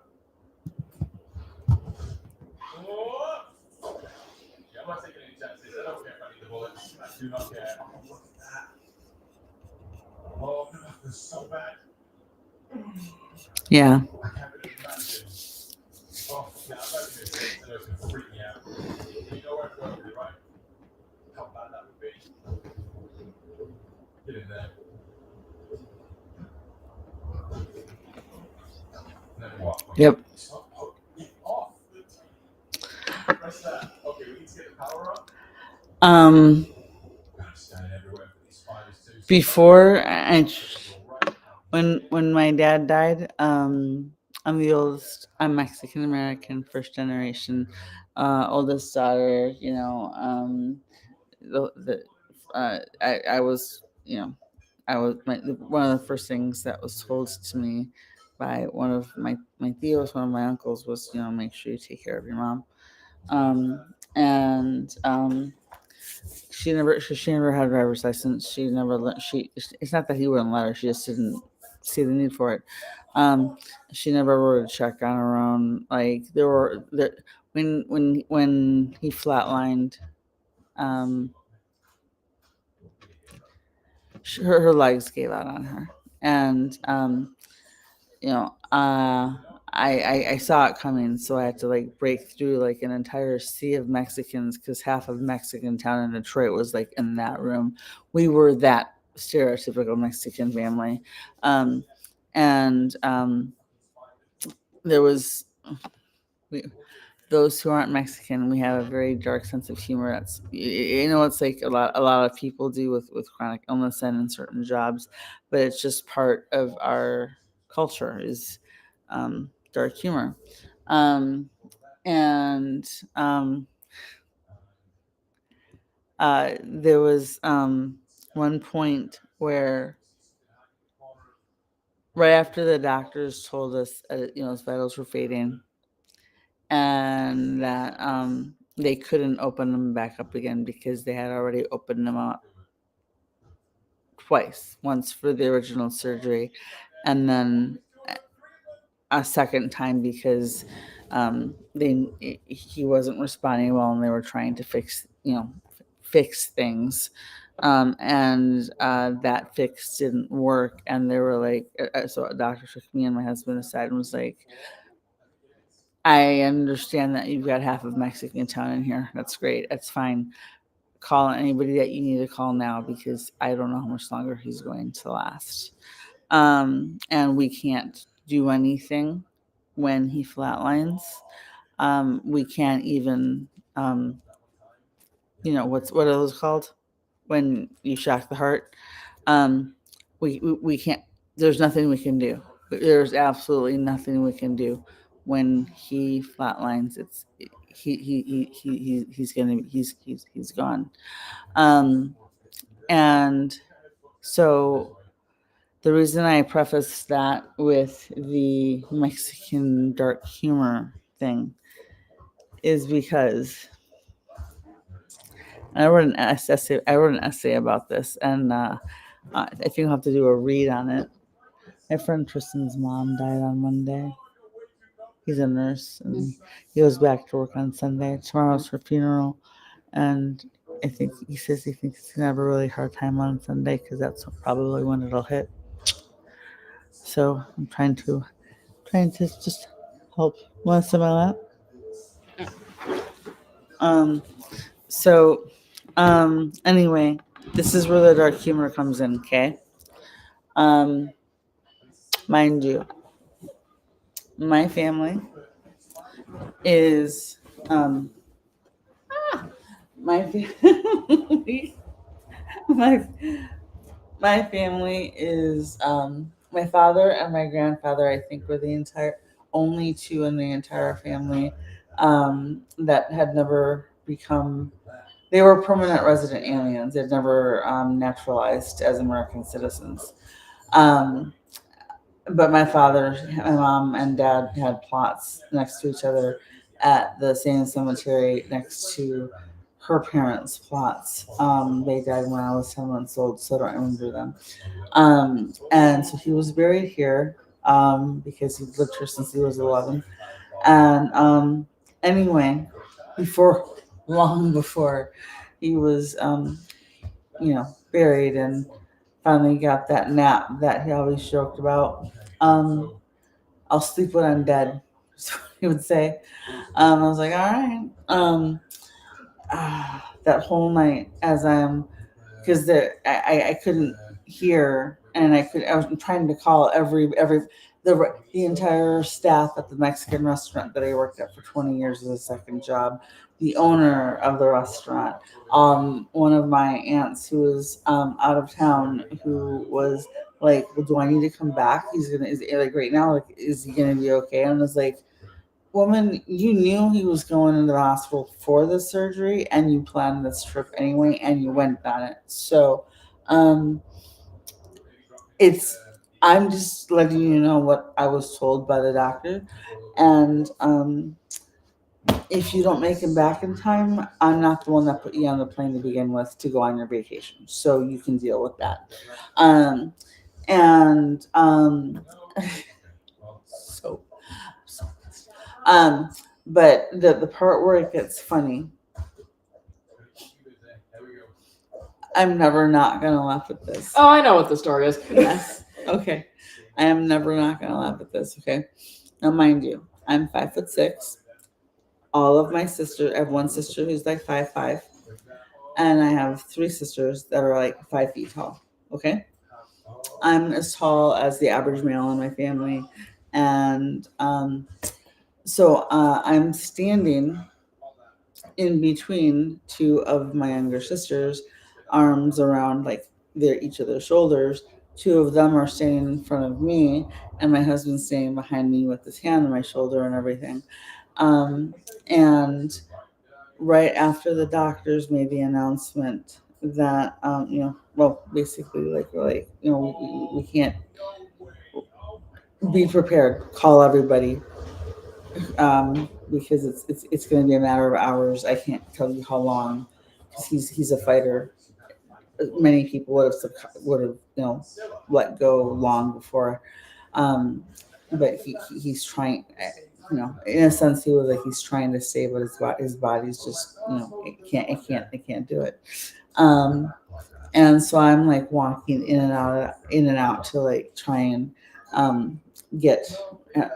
Oh. Yeah, I'm not taking any chances. I don't care if I need the bullets. I do not care. Oh, look at that. Oh, no, this is so bad. Yeah. I can't even imagine. Oh, yeah, I'm not even going to say it, so it's going to freak me out. You know where I'm going with it, right? How bad that would be. Get in there. And then what? Yep. Stop poking off. Press that. Okay, we need to get the power up. Um, I'm standing everywhere for these spiders too. So before and when my dad died, I'm the oldest. I'm Mexican American, first generation, oldest daughter. I was, I was one of the first things that was told to me by one of my tios, one of my uncles, was, make sure you take care of your mom. And she never had a driver's license. She never it's not that he wouldn't let her. She just didn't see the need for it. Um, she never wrote a check on her own. Like when he flatlined, um, her legs gave out on her, and you know, uh, I saw it coming, so I had to like break through like an entire sea of Mexicans because half of Mexican town in Detroit was like in that room. We were that stereotypical Mexican family, um, and there was we, those who aren't Mexican. We have a very dark sense of humor. It's like a lot of people do with chronic illness and in certain jobs, but it's just part of our culture is dark humor. Um, and There was one point where right after the doctors told us, his vitals were fading, and that they couldn't open them back up again because they had already opened them up twice, once for the original surgery, and then a second time because he wasn't responding well, and they were trying to fix things, and that fix didn't work, and they were like, so a doctor took me and my husband aside and was like, I understand that you've got half of Mexican town in here. That's great. That's fine. Call anybody that you need to call now because I don't know how much longer he's going to last. And we can't do anything when he flatlines. We can't even, what are those called when you shock the heart? Um, we can't. There's nothing we can do. There's absolutely nothing we can do. when he flatlines, he's gone. And so the reason I preface that with the Mexican dark humor thing is because I wrote an essay. I wrote an essay about this, and I think I'll have to do a read on it. My friend Tristan's mom died on Monday. He's a nurse, and he goes back to work on Sunday. Tomorrow's her funeral, and I think he says he thinks he's gonna have a really hard time on Sunday because that's probably when it'll hit. So I'm trying to just help Melissa my lap. So anyway, this is where the dark humor comes in, okay? Mind you, my family is my family my my family is my father and my grandfather, I think, were the only two in the entire family that had never become, they were permanent resident aliens. They'd never naturalized as American citizens. But my father, my mom, and dad had plots next to each other at the same cemetery next to her parents' plots. They died when I was 10 months old, so I don't remember them. And so he was buried here because he lived here since he was 11. And anyway, long before he was, buried and finally got that nap that he always joked about. I'll sleep when I'm dead, so he would say. I was like, all right. That whole night, as because I couldn't hear, and I was trying to call the entire staff at the Mexican restaurant that I worked at for 20 years as a second job, the owner of the restaurant, one of my aunts who was out of town, who was like, well, do I need to come back? Is like right now, like, is he gonna be okay? And I was like, woman, you knew he was going into the hospital for the surgery, and you planned this trip anyway, and you went on it. So, I'm just letting you know what I was told by the doctor, and if you don't make him back in time, I'm not the one that put you on the plane to begin with to go on your vacation, so you can deal with that. And so but the part where it gets funny, I'm never not gonna laugh at this. Oh, I know what the story is. Yes. Okay. I am never not gonna laugh at this. Okay. Now, mind you, I'm 5'6". All of my sisters, I have one sister who's like 5'5", and I have three sisters that are like 5 feet tall. Okay. I'm as tall as the average male in my family, and so I'm standing in between two of my younger sisters, arms around like each of their shoulders. Two of them are standing in front of me, and my husband's standing behind me with his hand on my shoulder and everything. And right after the doctors made the announcement that, basically, like, we're like, we can't, be prepared, call everybody, because it's going to be a matter of hours. I can't tell you how long, because he's a fighter. Many people would have let go long before, but he's trying. In a sense, he was like, he's trying to save, but his body's just it can't do it. And so I'm like walking in and out to like try and get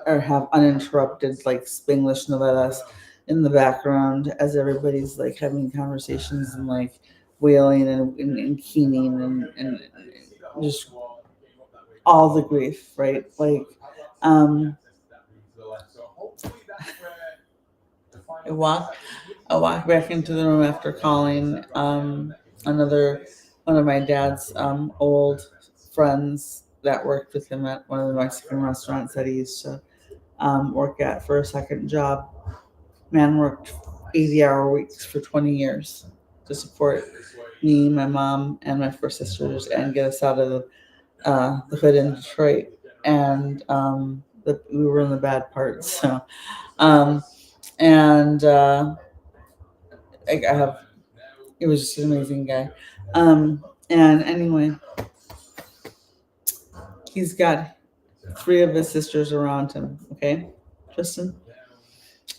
or have uninterrupted like Spanglish novelas in the background as everybody's like having conversations and like wailing and keening and just all the grief, right? Like I walk back into the room after calling another one of my dad's old friends that worked with him at one of the Mexican restaurants that he used to work at for a second job. Man worked 80-hour weeks for 20 years to support me, my mom, and my four sisters, and get us out of the hood in Detroit. And we were in the bad parts. So, um, and I have, it was just an amazing guy. And anyway, he's got three of his sisters around him. Okay, Tristan,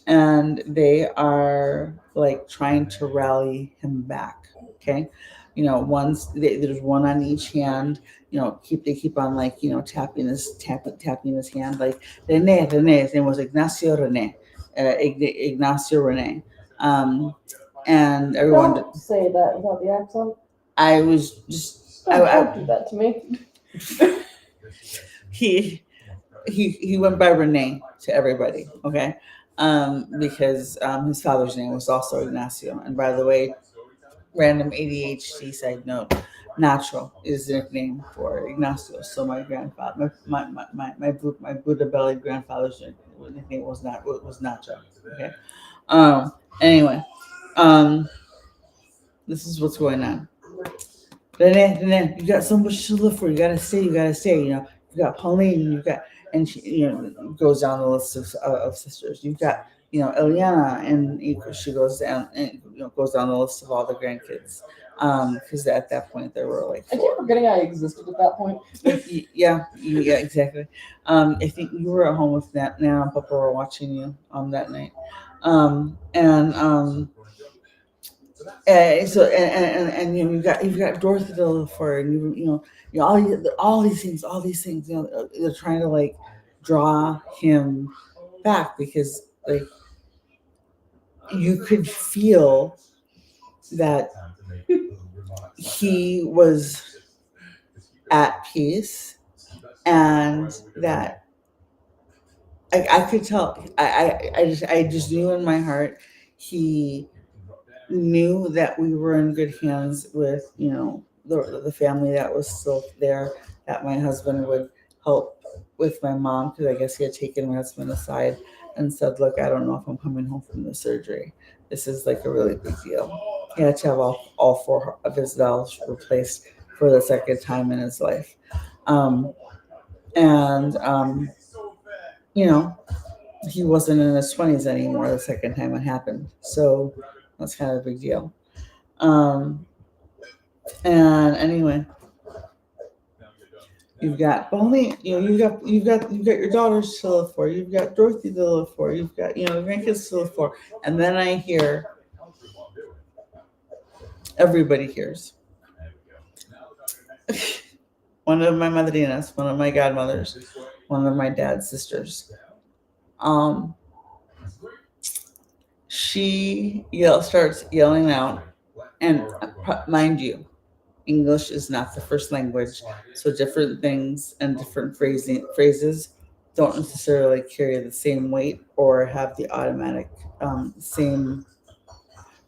and they are like trying to rally him back. Okay, there's one on each hand. They keep on like tapping his hand like Rene. His name was Ignacio Rene, Ignacio Rene, and everyone. Don't say that without the accent. I was just Don't do that to me. he went by Rene to everybody. Okay, because his father's name was also Ignacio. And by the way, random ADHD side note, Nacho is the nickname for Ignacio. So my grandfather, my Buddha belly grandfather's nickname was Nacho. Okay. Anyway, this is what's going on. Rene, you got so much to live for. You gotta stay. You got Pauline. And she, goes down the list of sisters. You've got, Eliana, and she goes down and goes down the list of all the grandkids. Because at that point there were like I four. keep forgetting I existed at that point. Yeah, exactly. I think you were at home with Nana and Papa were watching you that night. And you've got Dorothy to live for, and all these things. They're trying to like draw him back because like you could feel that he was at peace, and that I could tell. I just knew in my heart he knew that we were in good hands with the family that was still there, that my husband would help with my mom, because I guess he had taken my husband aside and said, look, I don't know if I'm coming home from the surgery. This is like a really big deal. He had to have all four of his valves replaced for the second time in his life. He wasn't in his 20s anymore the second time it happened. So that's kind of a big deal. And anyway, you've got only you've got your daughters to live for. You've got Dorothy to live for. You've got grandkids to live for. And then I hear, everybody hears, one of my madrinas, one of my godmothers, one of my dad's sisters. She starts yelling out, and mind you, English is not the first language, so different things and different phrases don't necessarily carry the same weight or have the automatic same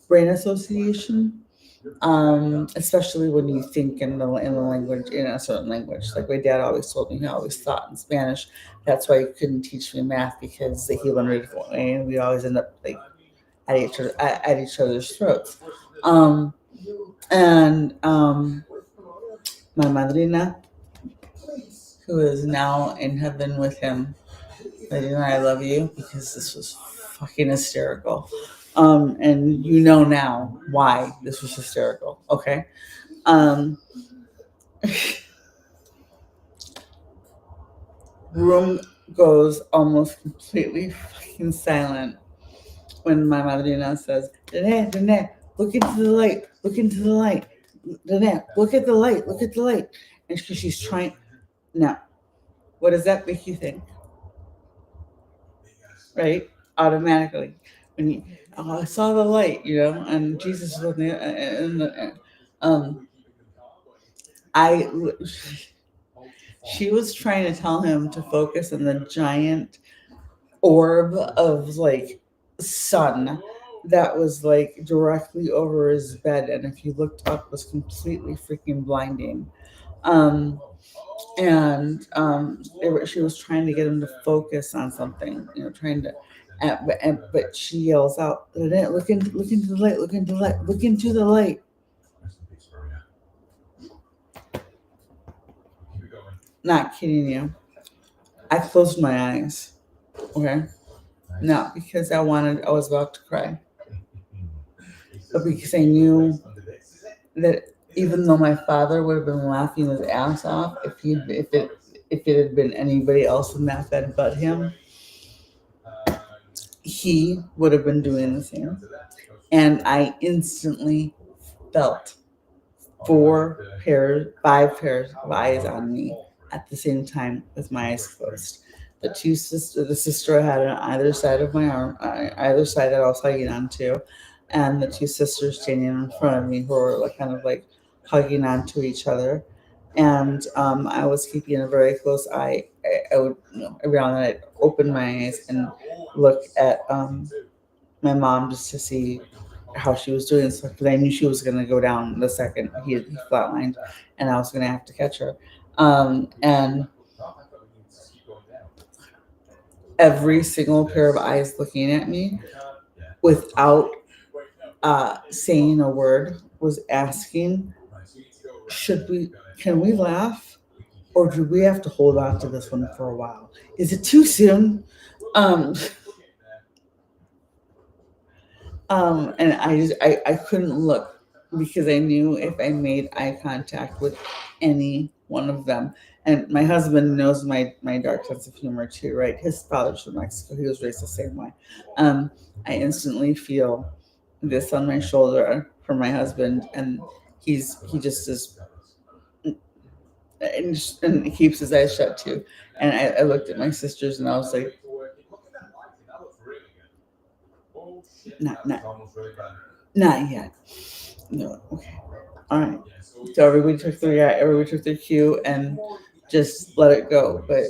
brain association. Especially when you think in a certain language. Like my dad always told me, he always thought in Spanish. That's why he couldn't teach me math, because he learned it different way, and we always end up like at each other's throats. My madrina, who is now in heaven with him, Madrina, I love you, because this was fucking hysterical. And now why this was hysterical. Okay. Room goes almost completely fucking silent when my madrina says, Rene, look into the light. Rene, look at the light. And she's trying. Now, what does that make you think? Right? Automatically. When I saw the light, and Jesus was there, she was trying to tell him to focus on the giant orb of like sun that was like directly over his bed, and if you looked up was completely freaking blinding. and she was trying to get him to focus on something, trying to, but she yells out, look into the light, look into the light, look into the light. Not kidding you. I closed my eyes. Okay. Not because I was about to cry, but because I knew that even though my father would have been laughing his ass off if it had been anybody else in that bed but him, he would have been doing the same. And I instantly felt 5 pairs of eyes on me at the same time with my eyes closed. The sister I had on either side of my arm, either side that I was hugging onto, and the 2 sisters standing in front of me who were kind of hugging onto each other. And I was keeping a very close eye. I would, every now and then I'd open my eyes and look at my mom just to see how she was doing, so because I knew she was going to go down the second he flatlined, and I was going to have to catch her. And every single pair of eyes looking at me without saying a word was asking, can we laugh, or do we have to hold on to this one for a while? Is it too soon? And I couldn't look because I knew if I made eye contact with any one of them, and my husband knows my dark sense of humor too, right? His father's from Mexico. He was raised the same way. I instantly feel this on my shoulder from my husband, and he just is, and he keeps his eyes shut too. And I looked at my sisters and I was like, not yet. No, okay, all right. So everybody took their cue and just let it go. But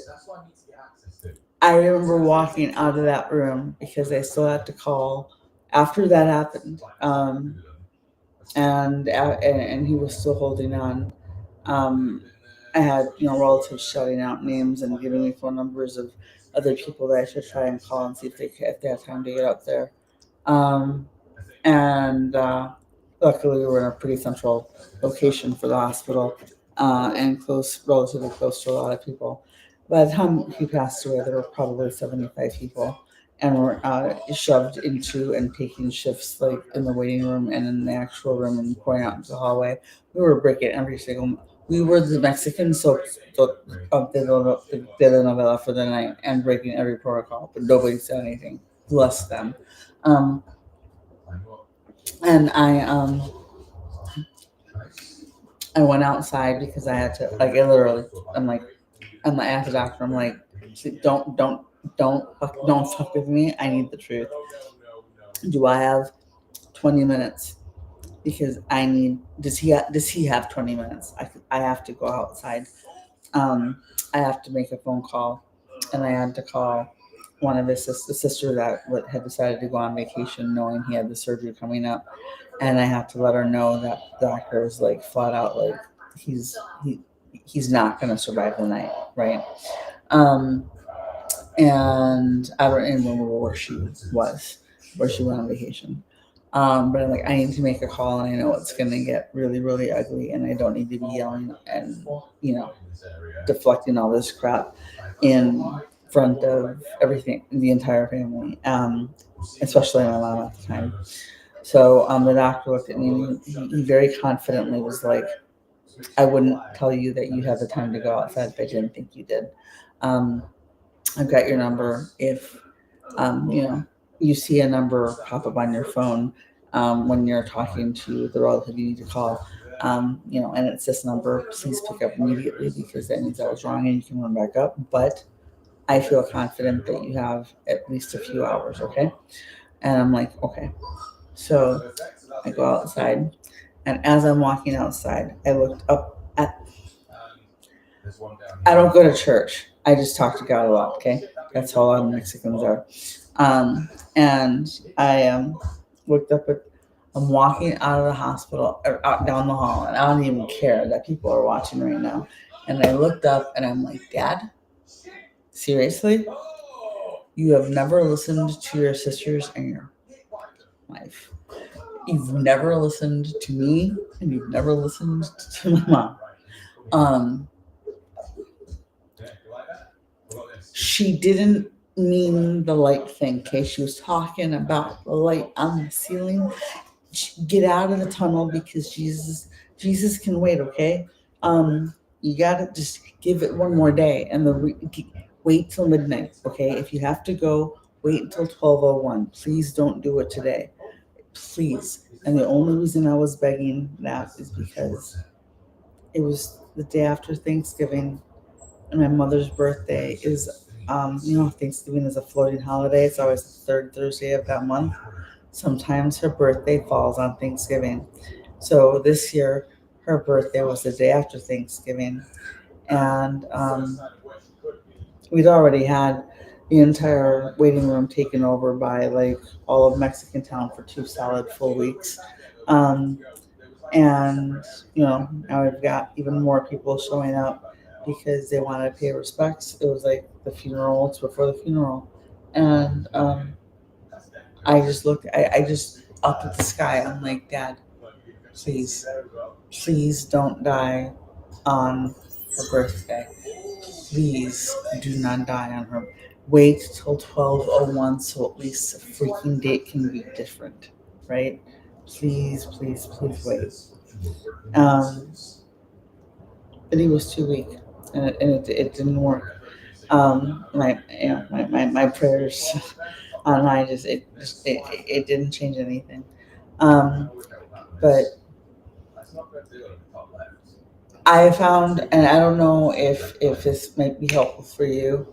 I remember walking out of that room because I still had to call after that happened. And he was still holding on. I had relatives shouting out names and giving me phone numbers of other people that I should try and call and see if they have time to get up there. And luckily we were in a pretty central location for the hospital, and relatively close to a lot of people. By the time he passed away, there were probably 75 people, and were shoved into and taking shifts in the waiting room and in the actual room and pouring out into the hallway. We were breaking every single. We were the Mexican soap of telenovela for the night and breaking every protocol, but nobody said anything. Bless them. And I went outside because I had to, I literally, I'm at the doctor. I'm like, don't fuck with me. I need the truth. Do I have 20 minutes? Because does he have 20 minutes? I have to go outside. I have to make a phone call, and I had to call one of the sister that had decided to go on vacation knowing he had the surgery coming up. And I have to let her know that the doctor is flat out he's not going to survive the night, right? And I don't even remember where she went on vacation. But I'm I need to make a call, and I know it's going to get really, really ugly, and I don't need to be yelling and deflecting all this crap in front of everything, the entire family, especially my mom at the time. So the doctor looked at me, and he very confidently was like, I wouldn't tell you that you have the time to go outside if I didn't think you did. I've got your number. If you see a number pop up on your phone when you're talking to the relative you need to call, and it's this number, please pick up immediately, because that means I was wrong and you can run back up. But I feel confident that you have at least a few hours, okay? And I'm like, okay. So I go outside, and as I'm walking outside, I looked up at. I don't go to church. I just talk to God a lot, okay? That's how a lot of Mexicans are. And I looked up at. I'm walking out of the hospital, or out down the hall, and I don't even care that people are watching right now. And I looked up and I'm like, Dad, seriously? You have never listened to your sisters in your life. You've never listened to me, and you've never listened to my mom. She didn't mean the light thing, okay? She was talking about the light on the ceiling. Get out of the tunnel because Jesus can wait, okay? You gotta just give it one more day and wait till midnight, okay? If you have to go, wait until 12:01. Please don't do it today. Please. And the only reason I was begging that is because it was the day after Thanksgiving, and my mother's birthday is, Thanksgiving is a floating holiday. It's always the third Thursday of that month. Sometimes her birthday falls on Thanksgiving. So this year, her birthday was the day after Thanksgiving. And we'd already had the entire waiting room taken over by like all of Mexican Town for 2 solid full weeks. And now we've got even more people showing up because they want to pay respects. It was like the funeral, it's before the funeral. And I just I just up at the sky. I'm like, Dad, please don't die on her birthday. Please do not die on her. Wait till 12:01 so at least the freaking date can be different, right? Please wait. But he was too weak, and it didn't work. My prayers, and it didn't change anything. But I found, and I don't know if this might be helpful for you,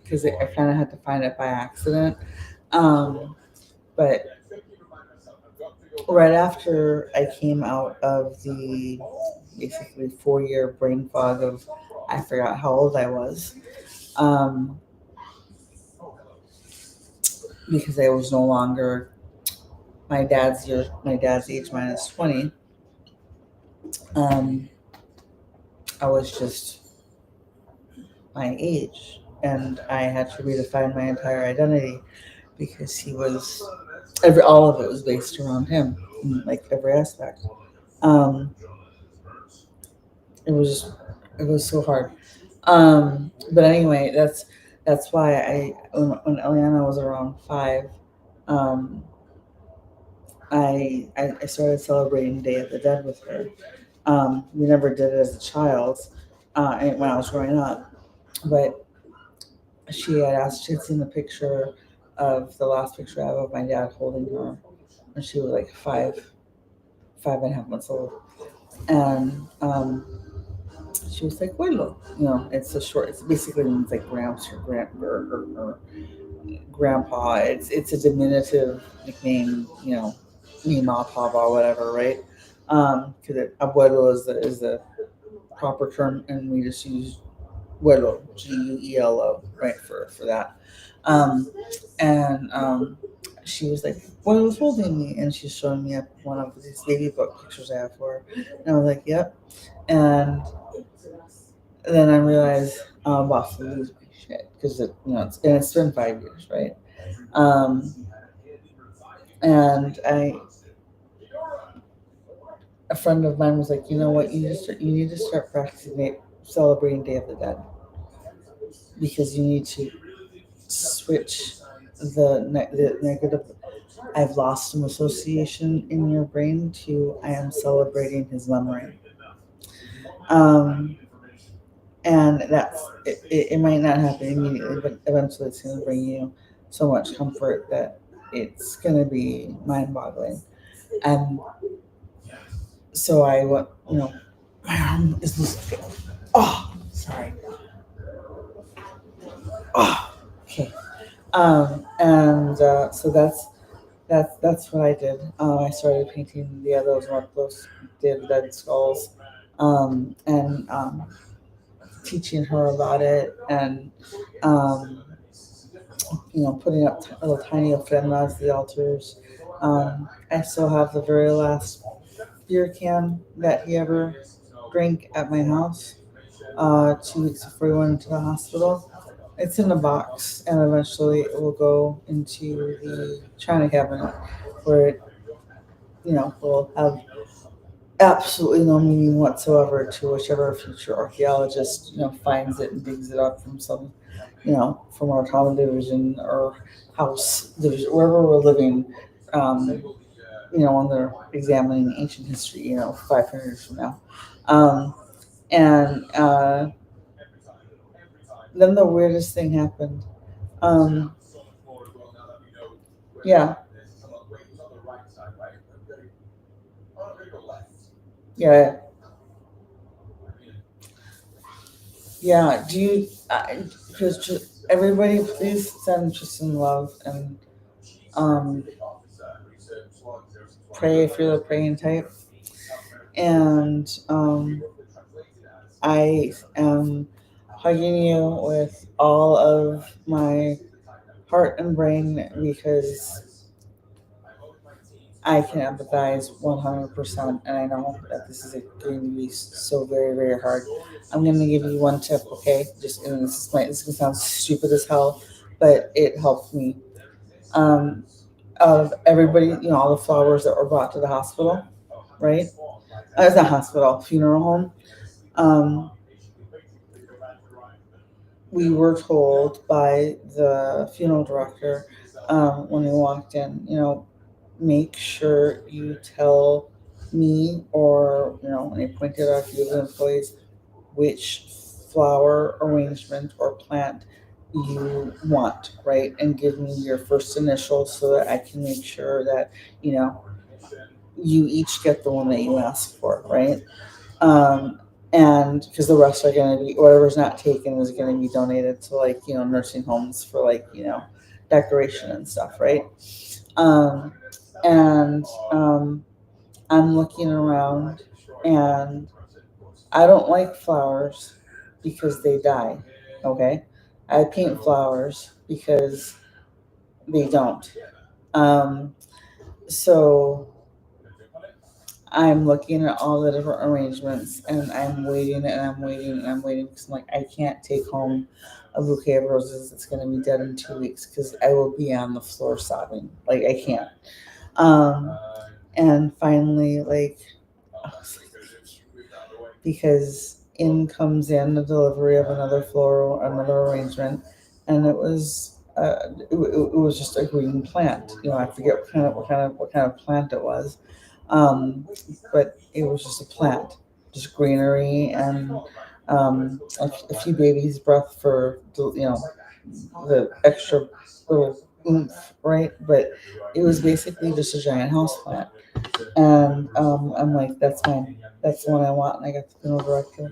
because I kind of had to find it by accident. But right after I came out of the basically 4-year brain fog of I forgot how old I was, because I was no longer my dad's age minus 20. I was just my age, and I had to redefine my entire identity because he was all of it was based around him, in like every aspect. It was so hard. But anyway, that's why when Eliana was around 5, I started celebrating Day of the Dead with her. We never did it as a child, when I was growing up, but she had seen the picture of the last picture I have of my dad holding her when she was like 5.5 months old, and she was like, "Bueno," it's basically means like gramps or grandpa. It's a diminutive nickname, Mima, Papa, whatever, right? Because abuelo is the proper term, and we just use Guelo, Guelo, right, for that. And she was like, "What was holding me?" And she's showing me one of these baby book pictures I have for her. And I was like, "Yep." And then I realized I'm about to lose my shit because it's been 5 years, right? And a friend of mine was like, "You know what? You need to start practicing celebrating Day of the Dead because you need to switch the negative. I've lost some association in your brain to I am celebrating his memory." And that's it might not happen immediately, but eventually it's going to bring you so much comfort that it's going to be mind-boggling. And so I went, my arm is this. Oh, sorry. Oh, okay. So that's what I did. I started painting those Day of the Dead skulls, and teaching her about it, and putting up little tiny ofrendas, the altars. I still have the very last beer can that he ever drank at my house. 2 weeks before we went into the hospital. It's in a box, and eventually it will go into the china cabinet, where it, will have absolutely no meaning whatsoever to whichever future archaeologist, finds it and digs it up from some, from our common division or house division, wherever we're living, when they're examining ancient history, 500 years from now. And then the weirdest thing happened. Yeah. Yeah. Yeah. Do you, just everybody, please send Tristan love and pray if you're the praying type. And I am hugging you with all of my heart and brain because I can empathize 100%, and I know that this is going to be so very, very hard. I'm going to give you one tip, okay? And this is going to sound stupid as hell, but it helped me. Of everybody, all the flowers that were brought to the hospital, right? It's not hospital, funeral home. We were told by the funeral director when we walked in, make sure you tell me or, when he pointed out a few of the employees, which flower arrangement or plant you want, right? And give me your first initial so that I can make sure that, you each get the one that you ask for, right? And because the rest are going to be, whatever's not taken is going to be donated to nursing homes for decoration and stuff, right? And I'm looking around and I don't like flowers because they die, okay? I paint flowers because they don't. So I'm looking at all the different arrangements and I'm waiting and I'm waiting and I'm waiting because I'm like, I can't take home a bouquet of roses that's going to be dead in 2 weeks because I will be on the floor sobbing. I can't. And finally, I was like, because in comes in the delivery of another another arrangement, and it was just a green plant. I forget what kind of plant it was, but it was just a plant, just greenery and a few babies' breath for the extra little oomph, right? But it was basically just a giant house plant. And I'm like, that's mine. That's the one I want. And I got the funeral director.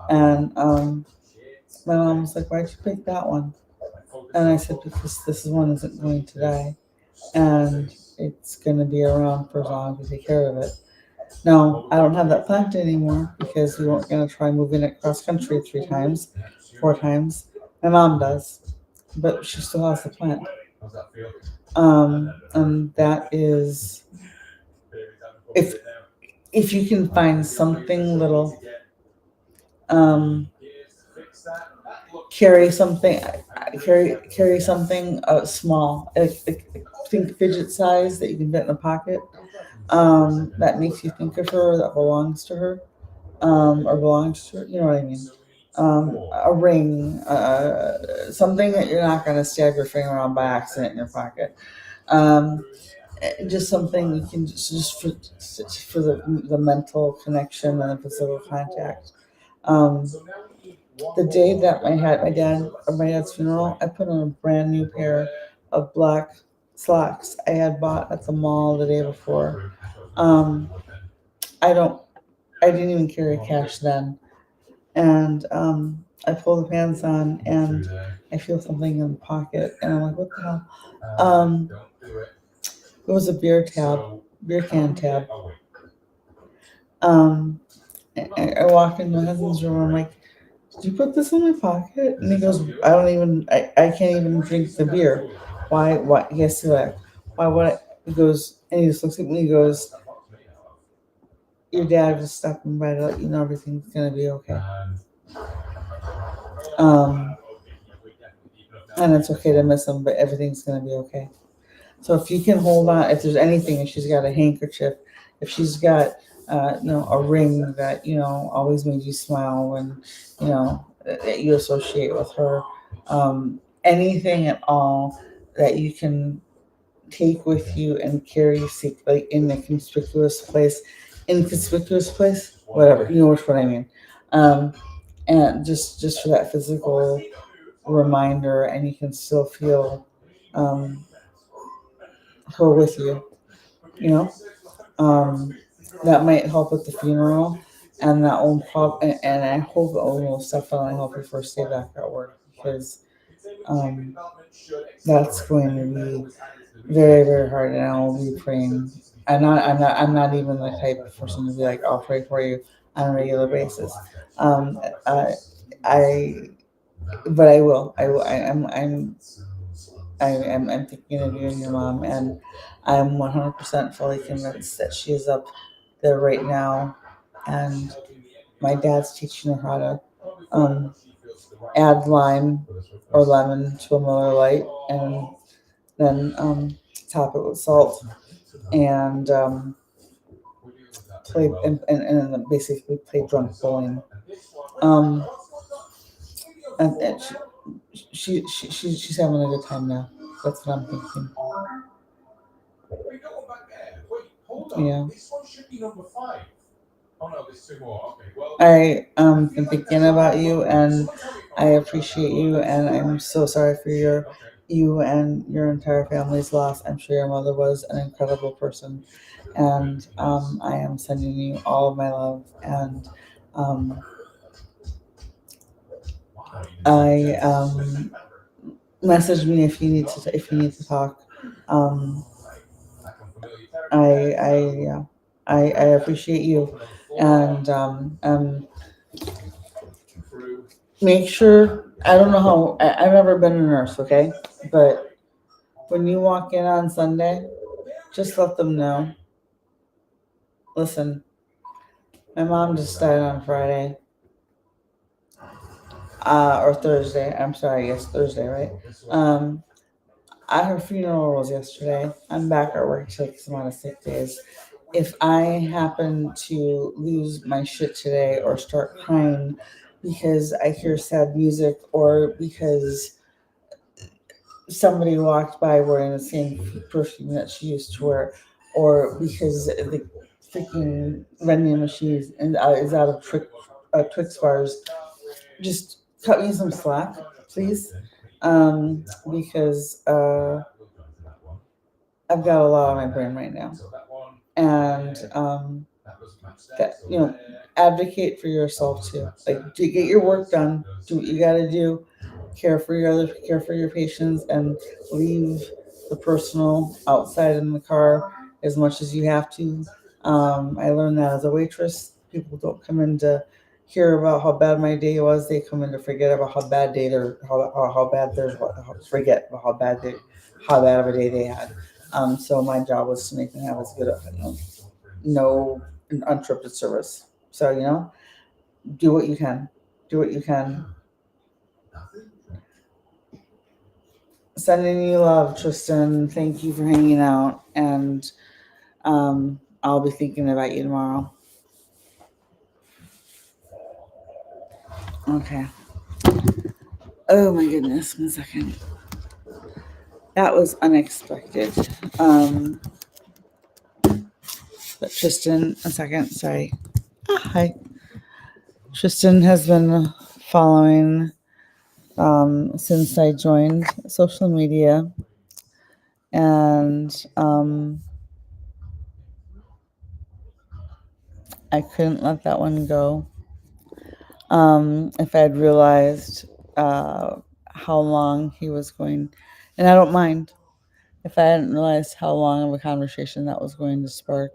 And my mom was like, why'd you pick that one? And I said, because this one isn't going to die. And it's going to be around for as long as we take care of it. No, I don't have that plant anymore because we weren't going to try moving it cross country 4 times. My mom does, but she still has the plant. And that is, if you can find something little, carry something small, think fidget size that you can fit in a pocket, that makes you think of her, that belongs to her, or belongs to her, you know what I mean? A ring, something that you're not going to stab your finger on by accident in your pocket. Just something you can just for the mental connection and the physical contact. The day that my dad's funeral, I put on a brand new pair of black slacks I had bought at the mall the day before. I didn't even carry cash then. And I pull the pants on and I feel something in the pocket and I'm like, what the hell? It was a beer can tab. I walk in my husband's room. I'm like, did you put this in my pocket? And he goes, I can't even drink the beer. Why? What? He has to like, why would I? He goes, and he just looks at me. He goes, your dad was stopping by to let you know everything's gonna be okay. And it's okay to miss them, but everything's gonna be okay. So if you can hold on, if there's anything, if she's got a handkerchief, if she's got, a ring that always made you smile when, that you associate with her, anything at all that you can take with you and carry, like in a inconspicuous place, whatever, you know what I mean. Um, and just for that physical reminder, and you can still feel um, her with you, you know. Um, that might help with the funeral, and that will and I hope it will most definitely help your first day back at work, because um, that's going to be very, very hard, and I will be praying. I'm not even the type of person to be like, I'll pray for you on a regular basis. Um, I, but I will. I will. I'm thinking of you and your mom, and I'm 100% fully convinced that she is up there right now, and my dad's teaching her how to add lime or lemon to a Miller Lite, and then top it with salt, and play and then basically play drunk bowling. Um, and she's having a good time now. That's what I'm thinking. Yeah. I been thinking about you, and I appreciate you, and I'm so sorry for you and your entire family's loss. I'm sure your mother was an incredible person, and I am sending you all of my love, and I message me if you need to talk. Um, yeah, I appreciate you, and make sure. I don't know how. I've never been a nurse, okay, but when you walk in on Sunday, just let them know. Listen, my mom just died on Friday, or Thursday. I'm sorry, yes, Thursday, right? Her funeral was yesterday. I'm back at work to take some out of sick days. If I happen to lose my shit today or start crying because I hear sad music, or because somebody walked by wearing the same perfume that she used to wear, or because the freaking vending machine is out of Twix bars, just cut me some slack, please, because I've got a lot on my brain right now, and that advocate for yourself too. Like, to get your work done, do what you got to do, care for your patients, and leave the personal outside in the car as much as you have to. I learned that as a waitress. People don't come in to hear about how bad my day was. They come in to forget about how bad day they're how bad theirs was. Forget about how bad of a day they had. So my job was to make them have as good of no uninterrupted service. So do what you can. Do what you can. Sending you love, Tristan. Thank you for hanging out, and I'll be thinking about you tomorrow. Okay. Oh my goodness, 1 second. That was unexpected. But Tristan, a second, sorry. Hi. Tristan has been following since I joined social media, and I couldn't let that one go. If I had realized how long he was going, and I don't mind, if I hadn't realized how long of a conversation that was going to spark,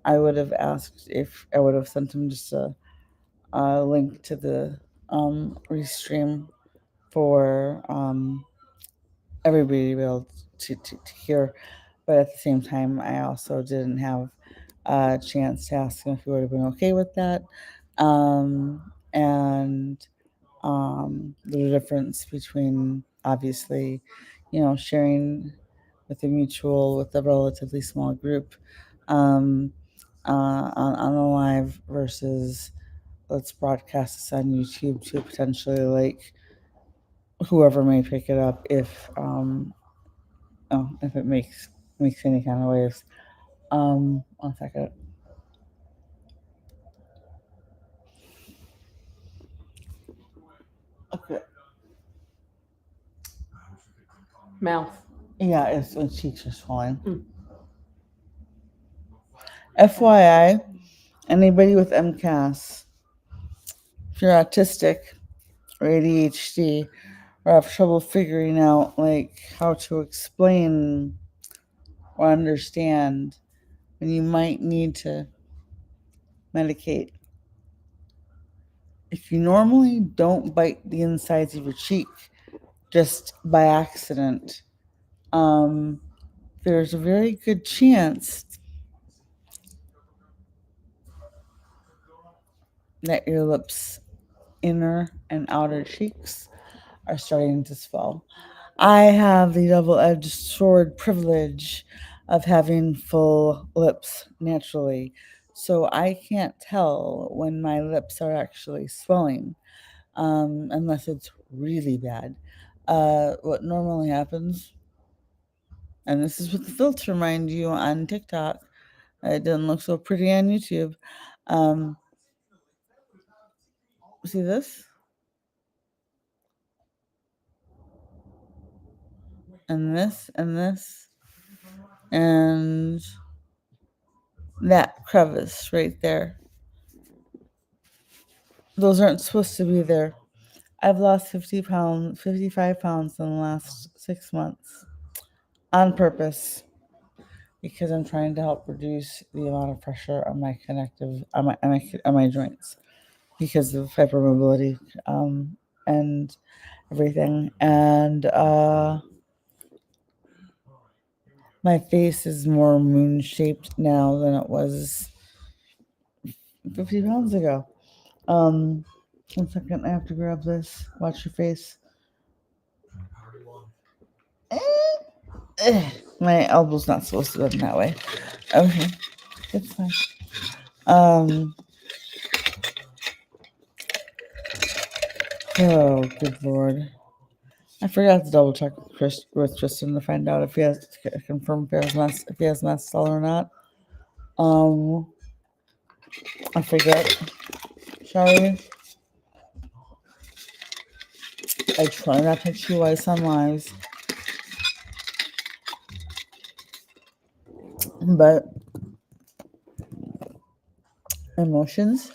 I would have asked if I would have sent him just a link to the restream for everybody to be able to hear. But at the same time, I also didn't have a chance to ask him if he would have been okay with that. And the difference between obviously, sharing with a mutual with a relatively small group um, on a live versus let's broadcast this on YouTube to potentially like whoever may pick it up if it makes any kind of waves. 1 second. Okay. Mouth. Yeah, it's when cheeks are swollen. Mm. FYI, anybody with MCAS, if you're autistic or ADHD or have trouble figuring out like how to explain or understand, then you might need to medicate. If you normally don't bite the insides of your cheek just by accident, there's a very good chance that your lips, inner and outer cheeks, are starting to swell. I have the double-edged sword privilege of having full lips naturally, so I can't tell when my lips are actually swelling, unless it's really bad. What normally happens, and this is with the filter, mind you, on TikTok. It doesn't look so pretty on YouTube. See this? And this, and this, and that crevice right there. Those aren't supposed to be there. I've lost 50 pounds, 55 pounds in the last 6 months on purpose because I'm trying to help reduce the amount of pressure on my connective, on my joints because of hypermobility and everything. And my face is more moon shaped now than it was 50 pounds ago. 1 second, I have to grab this. Watch your face. My elbow's not supposed to go that way. Okay, it's fine. Oh, good lord. I forgot to double check with Tristan to find out if he has to confirm if he has mast cell or not. I forget. Shall we? I try not to chew ice on lives, but emotions,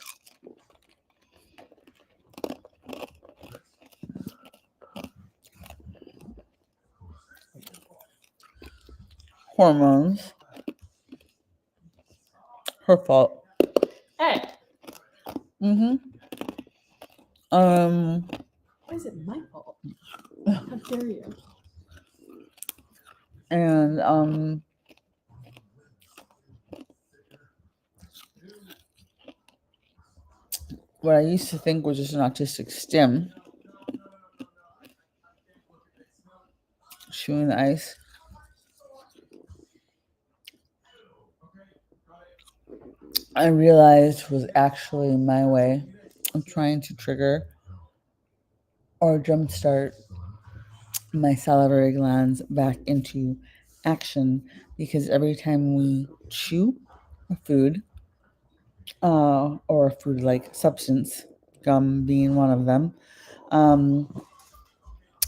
hormones, her fault. Hey, Mm-hmm. why is it my fault? How dare you? And what I used to think was just an autistic stim, chewing the ice, I realized was actually my way of trying to trigger or jumpstart my salivary glands back into action because every time we chew a food or a food like substance, gum being one of them,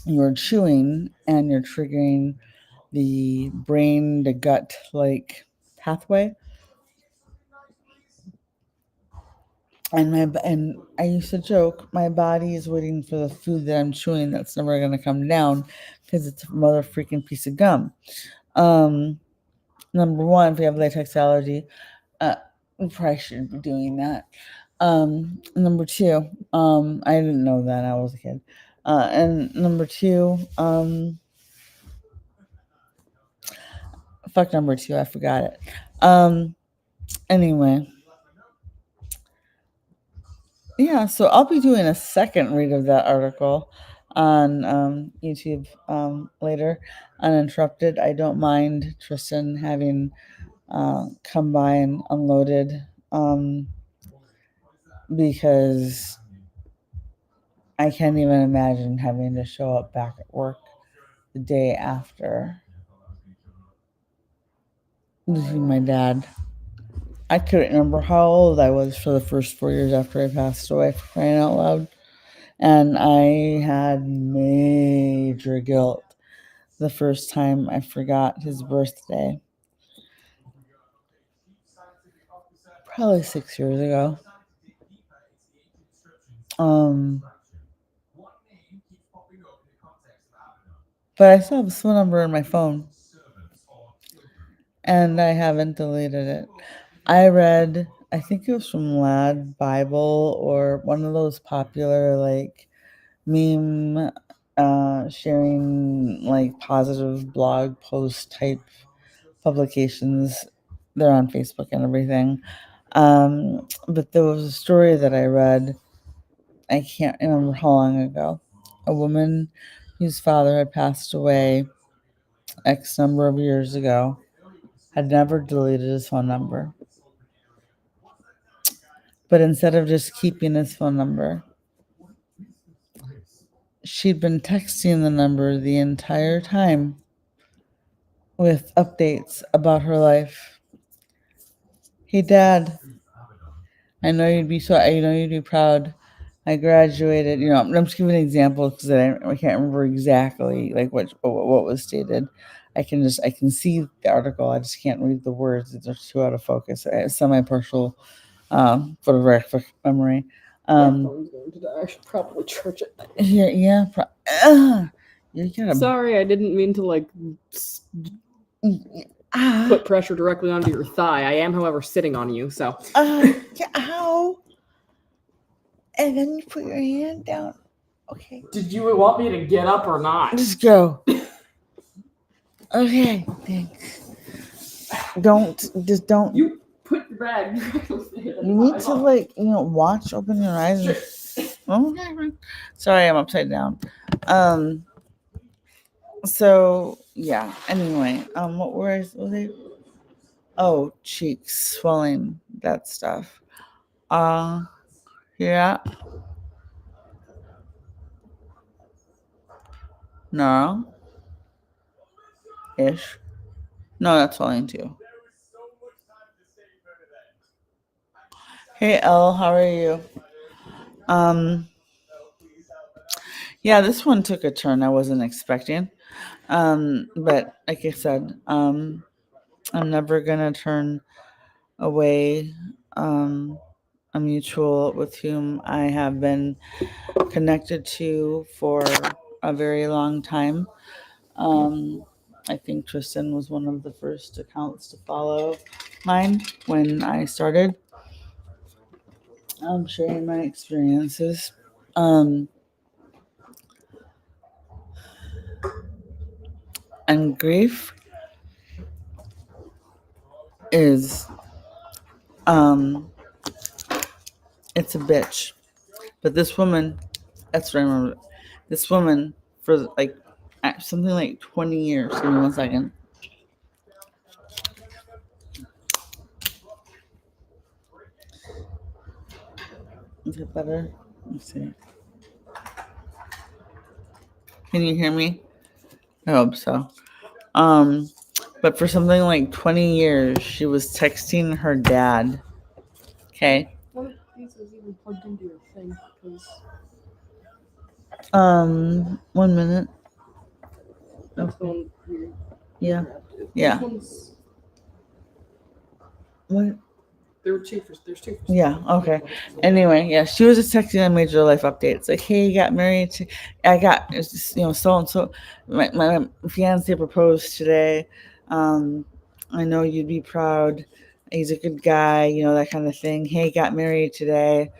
you're chewing and you're triggering the brain to gut like pathway. And I used to joke, my body is waiting for the food that I'm chewing that's never gonna come down because it's a mother freaking piece of gum. Number one, if you have latex allergy, we probably shouldn't be doing that. Number two, I didn't know that I was a kid. And number two, fuck number two, I forgot it. Anyway, Yeah, so I'll be doing a second read of that article on YouTube later, uninterrupted. I don't mind Tristan having come by and unloaded because I can't even imagine having to show up back at work the day after losing my dad. I couldn't remember how old I was for the first 4 years after I passed away, for crying out loud. And I had major guilt the first time I forgot his birthday. Probably 6 years ago. But I still have his phone number in my phone. And I haven't deleted it. I read, I think it was from Lad Bible or one of those popular like meme sharing like positive blog post type publications. They're on Facebook and everything. But there was a story that I read, I can't remember how long ago. A woman whose father had passed away X number of years ago had never deleted his phone number. But instead of just keeping his phone number, she'd been texting the number the entire time with updates about her life. Hey, Dad, I know you'd be proud. I graduated. I'm just giving an example because I can't remember exactly like what was stated. I can see the article. I just can't read the words. They're too out of focus. I have semi-partial photographic memory. My phone's going to die. I should probably charge it. Yeah. You gotta. Sorry, I didn't mean to like put pressure directly onto your thigh. I am, however, sitting on you, so. Ow. And then you put your hand down. Okay. Did you want me to get up or not? Just go. Okay, thanks. Don't. You put your bag. You need to watch, open your eyes. Okay. Sorry, I'm upside down. So yeah. Anyway, what was they? Oh, cheeks swelling, that stuff. Yeah. No. Ish. No, that's swelling too. Hey Elle, how are you? Yeah, this one took a turn I wasn't expecting. But like I said, I'm never gonna turn away a mutual with whom I have been connected to for a very long time. I think Tristan was one of the first accounts to follow mine when I started sharing my experiences. And grief is it's a bitch. But this woman, that's what I remember. This woman for like something like 20 years. Give me 1 second. Is it better? Let's see. Can you hear me? I hope so. But for something like 20 years, she was texting her dad. Okay. One of these is even plugged into your thing, because 1 minute. that's the one you Yeah. grabbed. Yeah. This one's, What? there's two for Yeah, okay. Anyway, yeah, she was just texting on major life updates. Like, hey, got married to, it's just, so and so. My fiance proposed today. I know you'd be proud. He's a good guy, that kind of thing. Hey, got married today.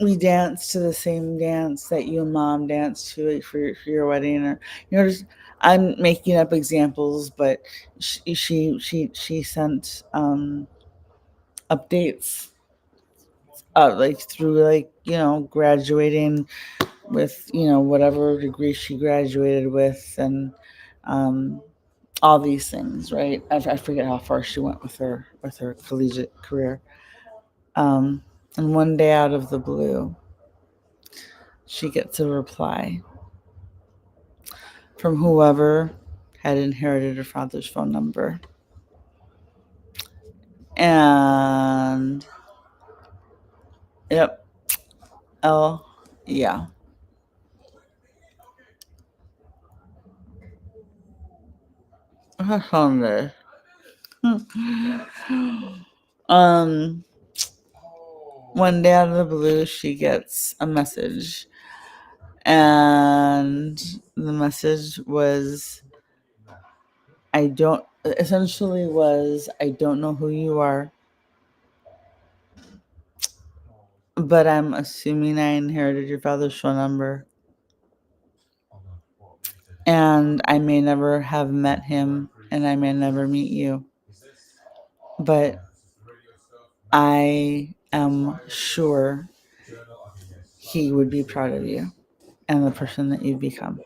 We danced to the same dance that you and mom danced to for your wedding, or just I'm making up examples, but she sent updates, like through like graduating with whatever degree she graduated with, and all these things, right? I forget how far she went with her collegiate career. And one day out of the blue, she gets a reply from whoever had inherited her father's phone number. And yep, yeah. I found this. um One day out of the blue, she gets a message, and the message was, I don't know who you are, but I'm assuming I inherited your father's phone number, and I may never have met him, and I may never meet you, but I am sure he would be proud of you and the person that you've become.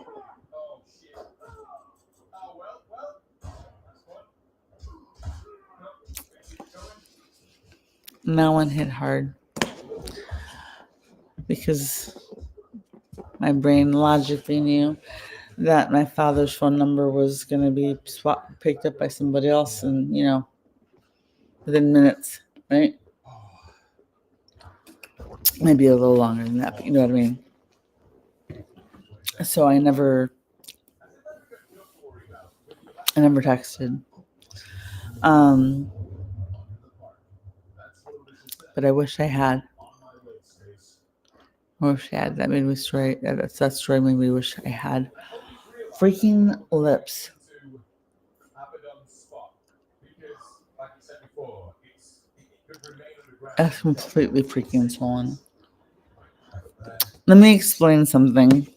And that one hit hard because my brain logically knew that my father's phone number was going to be picked up by somebody else, and within minutes, right? Maybe a little longer than that, but you know what I mean. So I never texted. But I wish I had. That made me story. That story made me wish I had freaking lips. That's completely freaking swollen. Let me explain something.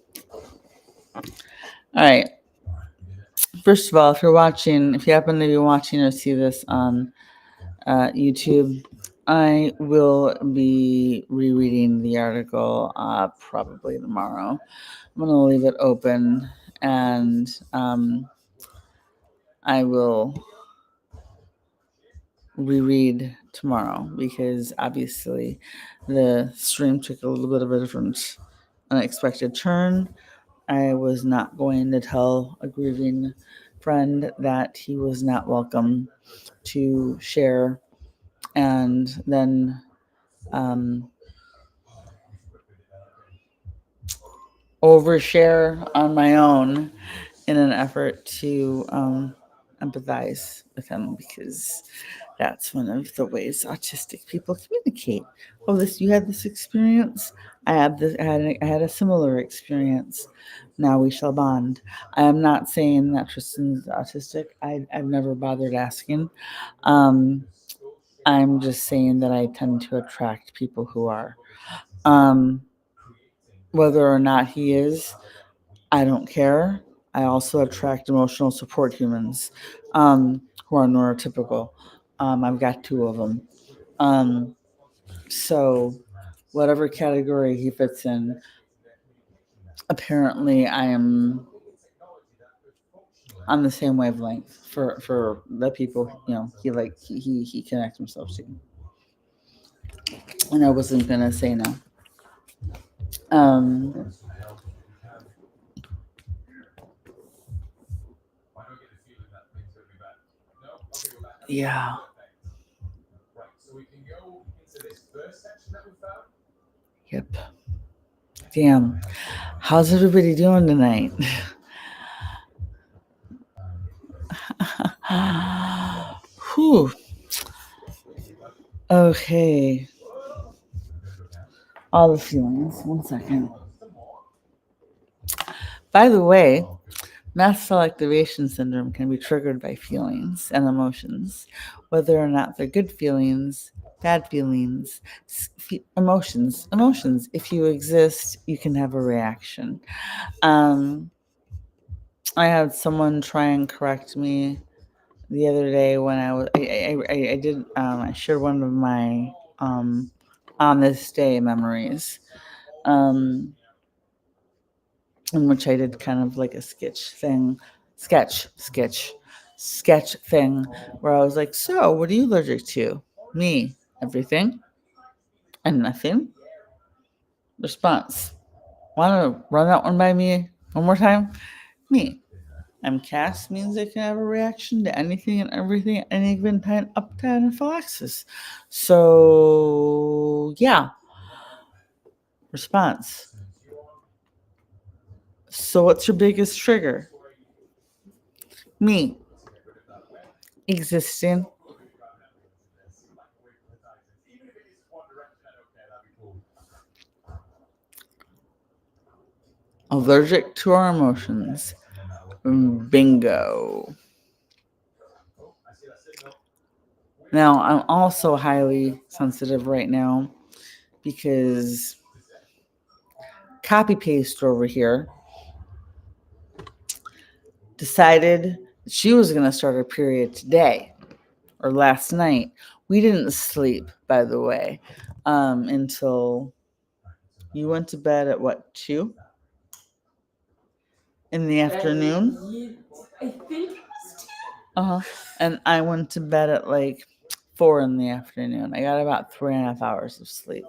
All right. First of all, if you happen to be watching or see this on YouTube, I will be rereading the article probably tomorrow. I'm going to leave it open, and I will reread tomorrow because obviously the stream took a little bit of a different unexpected turn. I was not going to tell a grieving friend that he was not welcome to share, and then overshare on my own in an effort to empathize with him, because that's one of the ways autistic people communicate. Oh, you had this experience. I had a similar experience. Now we shall bond. I am not saying that Tristan's autistic. I've never bothered asking. I'm just saying that I tend to attract people who are. Whether or not he is, I don't care. I also attract emotional support humans who are neurotypical. I've got 2 of them. So whatever category he fits in, apparently I am on the same wavelength for the people he connects himself to. And I wasn't gonna say no. Yeah. Yep. Damn. How's everybody doing tonight? Whew. Okay. All the feelings. 1 second. By the way, mass cell activation syndrome can be triggered by feelings and emotions, whether or not they're good feelings, bad feelings, emotions. If you exist, you can have a reaction. I had someone try and correct me the other day when I did I shared one of my on this day memories, um, in which I did kind of like a sketch thing where I was like, so what are you allergic to? Me, everything and nothing. Response. Want to run that one by me one more time? Me. MCAS means they can have a reaction to anything and everything at any given time up to anaphylaxis. So, yeah. Response. So, what's your biggest trigger? Me. Existing. Allergic to our emotions. Bingo. Now, I'm also highly sensitive right now because copy paste over here decided she was going to start her period today or last night. We didn't sleep, by the way, until you went to bed at what, 2 in the afternoon? I think And I went to bed at like 4 in the afternoon. I got about 3.5 hours of sleep.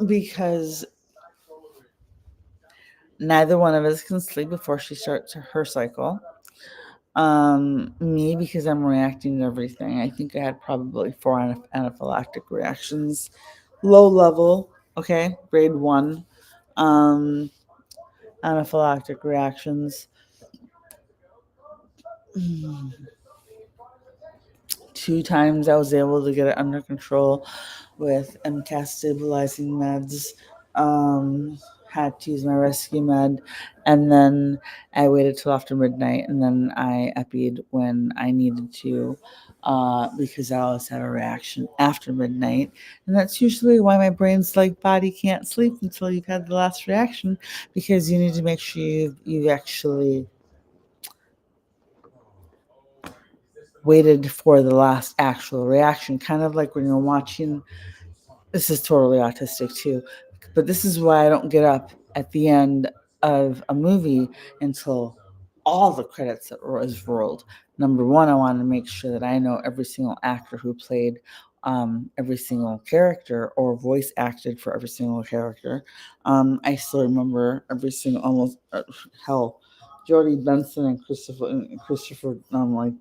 Because neither one of us can sleep before she starts her cycle. Me because I'm reacting to everything. I think I had probably 4 anaphylactic reactions, low level. Okay, grade 1, anaphylactic reactions. 2 times I was able to get it under control with MCAS stabilizing meds. Had to use my rescue med, and then I waited till after midnight, and then I epied when I needed to, because I always have a reaction after midnight, and that's usually why my brain's like, body can't sleep until you've had the last reaction, because you need to make sure you've actually waited for the last actual reaction, kind of like when you're watching. This is totally autistic too, but this is why I don't get up at the end of a movie until all the credits is rolled. Number one, I want to make sure that I know every single actor who played every single character or voice acted for every single character. I still remember every single, almost hell, Jodie Benson and Christopher like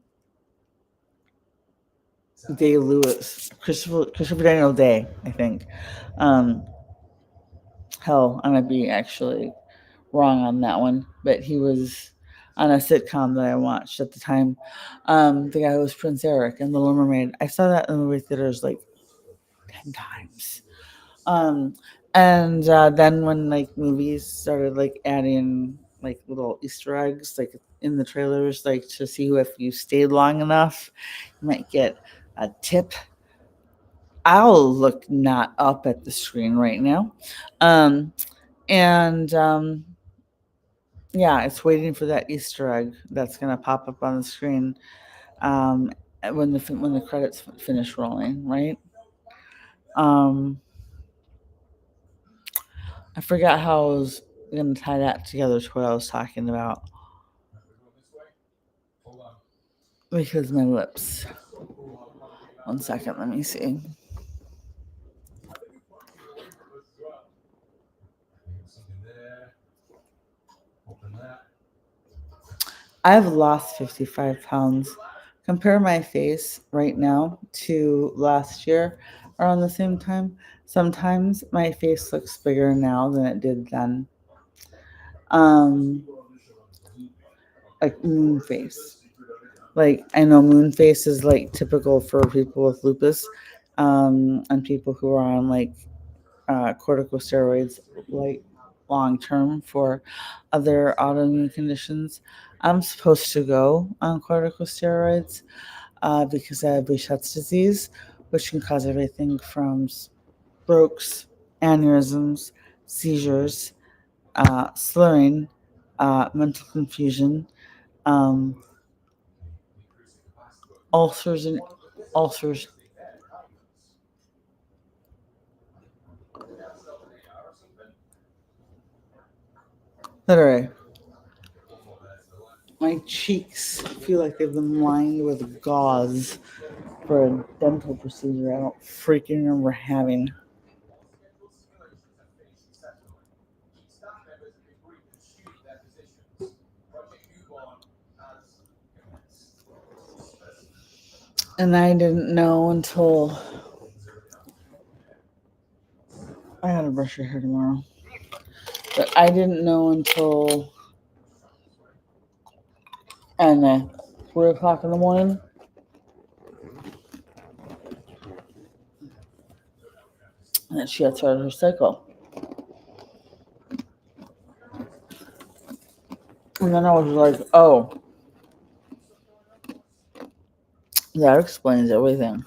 Day Lewis, Christopher Daniel Day, I think. Um, Hell, I might be actually wrong on that one, but he was on a sitcom that I watched at the time. The guy who was Prince Eric in Little Mermaid. I saw that in the movie theaters like 10 times. And then when like movies started like adding like little Easter eggs like in the trailers, like to see who, if you stayed long enough, you might get a tip. I'll look not up at the screen right now. And Yeah, it's waiting for that Easter egg that's gonna pop up on the screen um, when the credits finish rolling, right? Um, I forgot how I was gonna tie that together to what I was talking about because my lips. 1 second, let me see. I've lost 55 pounds. Compare my face right now to last year around the same time. Sometimes my face looks bigger now than it did then. Um, like moon face. Like I know moon face is like typical for people with lupus, and people who are on like corticosteroids, like long term for other autoimmune conditions. I'm supposed to go on corticosteroids because I have Behçet's disease, which can cause everything from strokes, aneurysms, seizures, slurring, mental confusion, um, ulcers and ulcers. Literally, my cheeks feel like they've been lined with gauze for a dental procedure I don't freaking remember having. And I didn't know until I gotta brush your hair tomorrow. But I didn't know until and 3 o'clock in the morning that she had started her cycle. And then I was like, oh, that explains everything.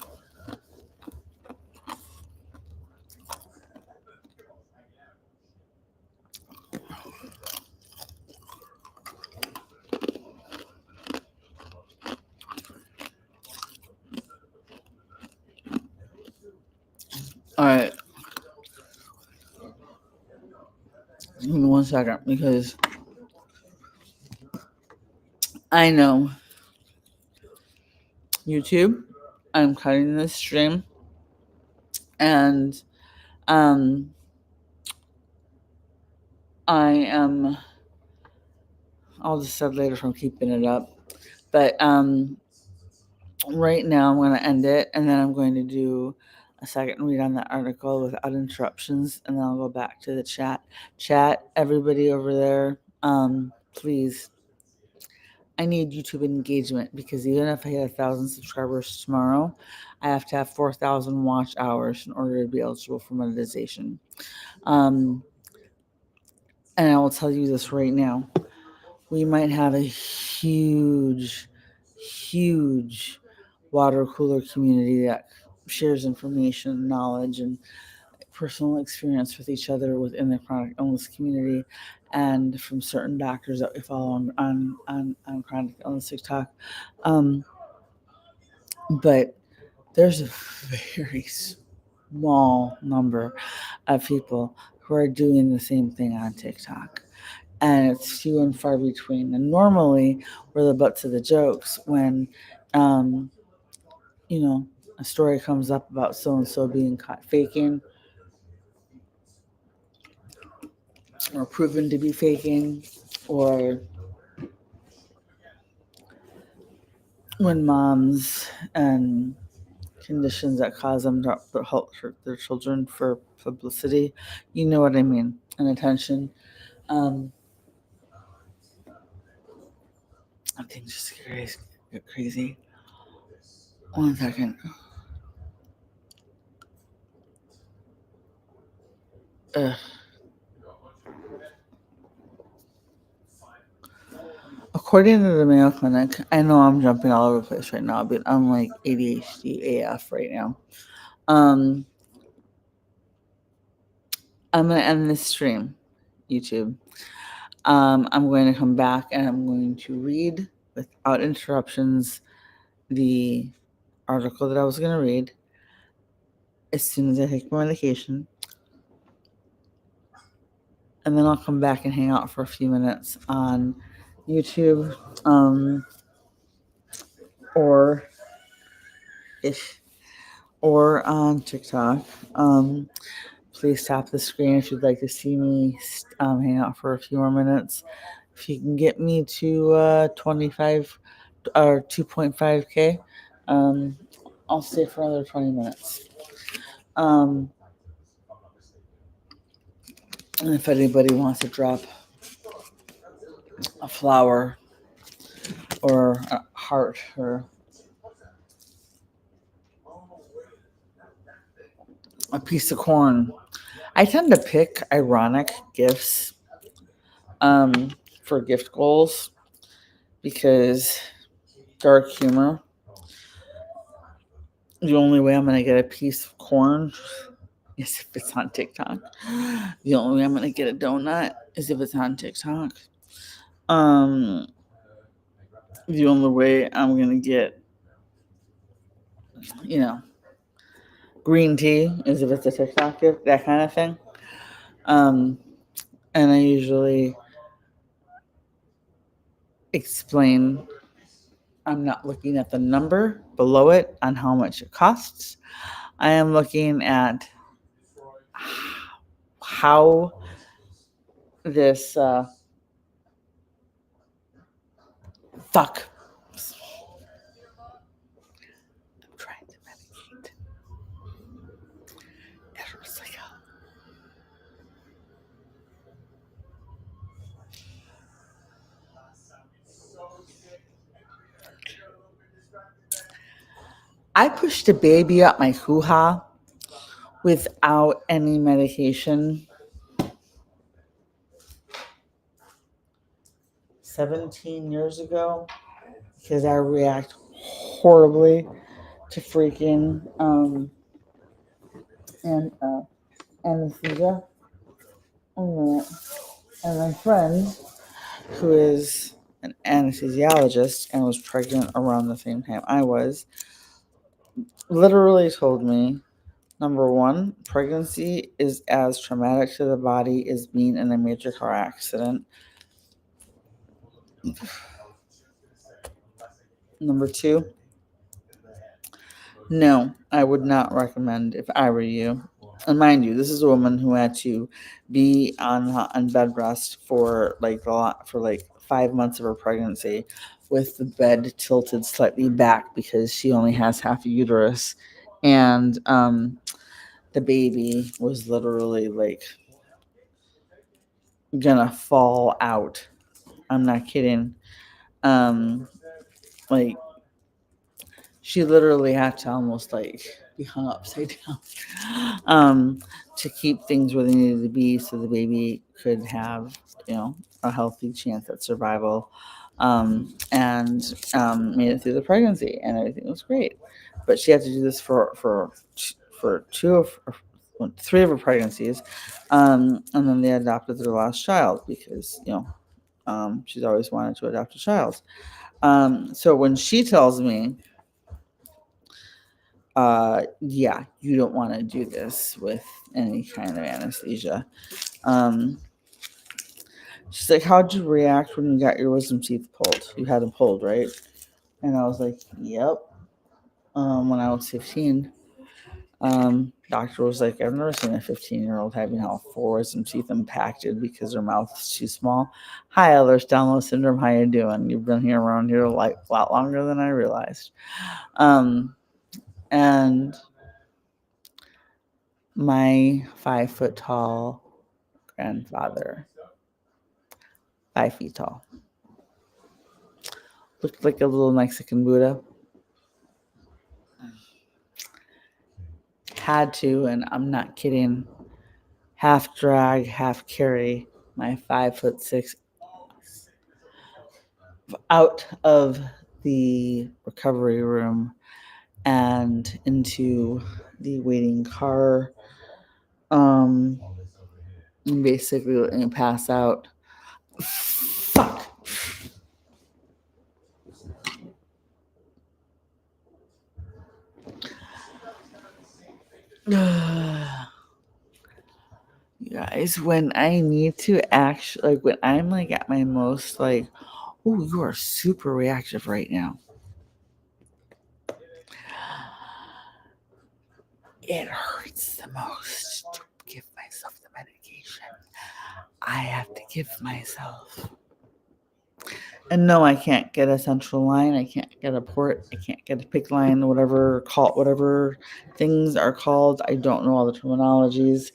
All right. Give me 1 second because I know YouTube, I'm cutting this stream and I am I'll decide later if I'm keeping it up. But right now I'm going to end it and then I'm going to do a second read on that article without interruptions and then I'll go back to the chat. Chat, everybody over there, please. I need YouTube engagement because even if I hit 1,000 subscribers tomorrow, I have to have 4,000 watch hours in order to be eligible for monetization. And I will tell you this right now. We might have a huge water cooler community that shares information, knowledge, and personal experience with each other within the chronic illness community and from certain doctors that we follow on chronic illness TikTok. But there's a very small number of people who are doing the same thing on TikTok. And it's few and far between. And normally, we're the butts of the jokes when, a story comes up about so and so being caught faking or proven to be faking, or when moms and conditions that cause them to hurt their children for publicity. You know what I mean, and attention. Things just get crazy. 1 second. Ugh. According to the Mayo Clinic, I know I'm jumping all over the place right now, but I'm like ADHD AF right now. I'm going to end this stream, YouTube. I'm going to come back and I'm going to read without interruptions the article that I was going to read as soon as I take my medication. And then I'll come back and hang out for a few minutes on YouTube or on TikTok. Please tap the screen if you'd like to see me hang out for a few more minutes. If you can get me to 25 or 2.5K, I'll stay for another 20 minutes. And if anybody wants to drop a flower or a heart or a piece of corn, I tend to pick ironic gifts for gift goals because dark humor. The only way I'm going to get a piece of corn is if it's on TikTok. The only way I'm going to get a donut is if it's on TikTok. The only way I'm going to get you know, green tea as if it's a TikTok gift, that kind of thing. And I usually explain I'm not looking at the number below it on how much it costs. I am looking at how this fuck. I'm trying to medicate. It hurts like hell. I pushed a baby up my hoo-ha without any medication 17 years ago because I react horribly to freaking and anesthesia. And my friend, who is an anesthesiologist and was pregnant around the same time I was, literally told me, number one, pregnancy is as traumatic to the body as being in a major car accident. Number two, no, I would not recommend if I were you. And mind you, this is a woman who had to be on bed rest for like 5 months of her pregnancy, with the bed tilted slightly back because she only has half a uterus, and the baby was literally like gonna fall out. I'm not kidding. Like she literally had to almost like be hung upside down to keep things where they needed to be so the baby could have, a healthy chance at survival, and made it through the pregnancy and everything was great. But she had to do this for three of her pregnancies, and then they adopted their last child because she's always wanted to adopt a child. So when she tells me, yeah, you don't want to do this with any kind of anesthesia. She's like, how'd you react when you got your wisdom teeth pulled? You had them pulled, right? And I was like, yep. When I was 15, doctor was like, I've never seen a 15-year-old having all four wisdom teeth impacted because their mouth is too small. Hi, Ehlers-Danlos syndrome. How you doing? You've been around here like a lot longer than I realized. And my 5 foot tall grandfather, 5 feet tall, looked like a little Mexican Buddha. Had to, and I'm not kidding, half drag, half carry my 5'6" out of the recovery room and into the waiting car. Basically letting him pass out. Fuck. You guys, when I need to actually, like when I'm like at my most like, oh, you are super reactive right now. It hurts the most to give myself the medication. I have to give myself. And no, I can't get a central line. I can't get a port. I can't get a PIC line. Whatever things are called. I don't know all the terminologies.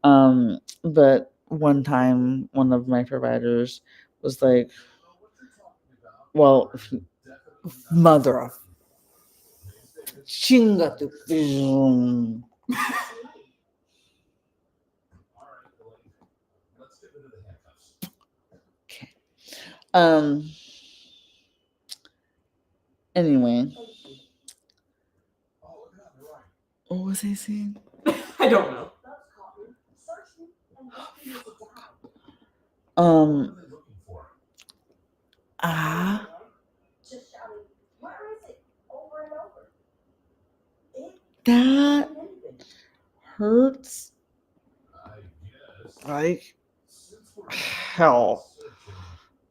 But one time, one of my providers was like, "Well, mother of chinga tu vision." Okay. Anyway, what was I saying? I don't know. Ah. Just shouting, where is it? Over and over. That hurts like hell.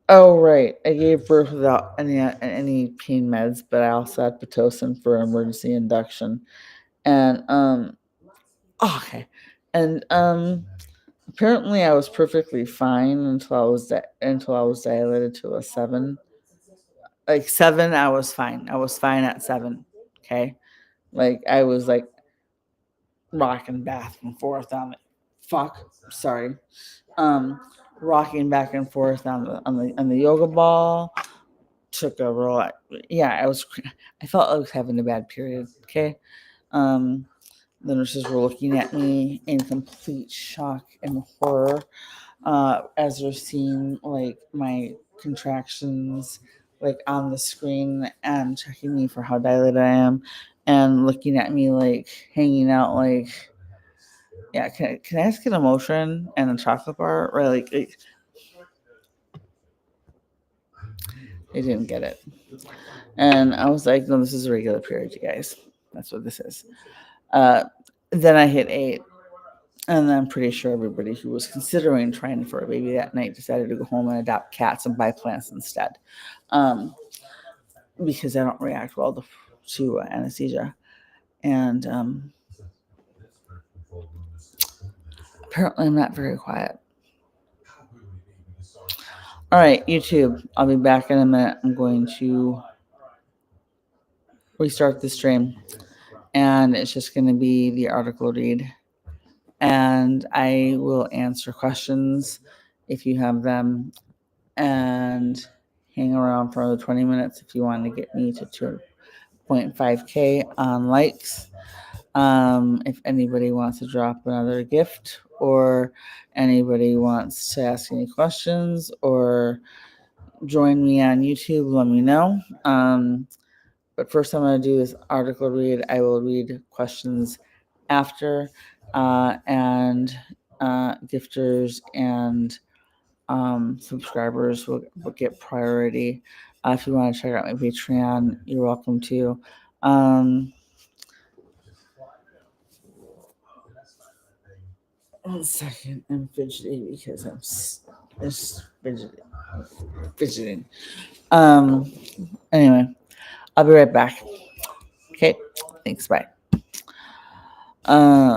Oh right, I gave birth without any pain meds, but I also had pitocin for emergency induction, and okay, and apparently I was perfectly fine until I was dilated to a 7. Like 7, I was fine. I was fine at 7. Okay, like I was like rocking back and forth on it. Sorry. Um, Rocking back and forth on the yoga ball. Took a roll. Yeah, I felt I was having a bad period. Okay. Um, the nurses were looking at me in complete shock and horror as they're seeing like my contractions like on the screen and checking me for how dilated I am and looking at me like hanging out like, yeah, can I ask an emotion and a chocolate bar? Right, like they didn't get it. And I was like, no, this is a regular period, you guys. That's what this is. Then I hit 8. And I'm pretty sure everybody who was considering trying for a baby that night decided to go home and adopt cats and buy plants instead. Because I don't react well to anesthesia. And apparently I'm not very quiet. All right, YouTube. I'll be back in a minute. I'm going to restart the stream. And it's just going to be the article read. And I will answer questions if you have them. And hang around for another 20 minutes if you want to get me to 2.5K on likes. If anybody wants to drop another gift or anybody wants to ask any questions or join me on YouTube, let me know. But first I'm going to do this article read. I will read questions after, and gifters and subscribers will get priority. If you want to check out my Patreon, you're welcome to. One second, I'm fidgeting because I'm just fidgeting. Anyway, I'll be right back. Okay, thanks. Bye.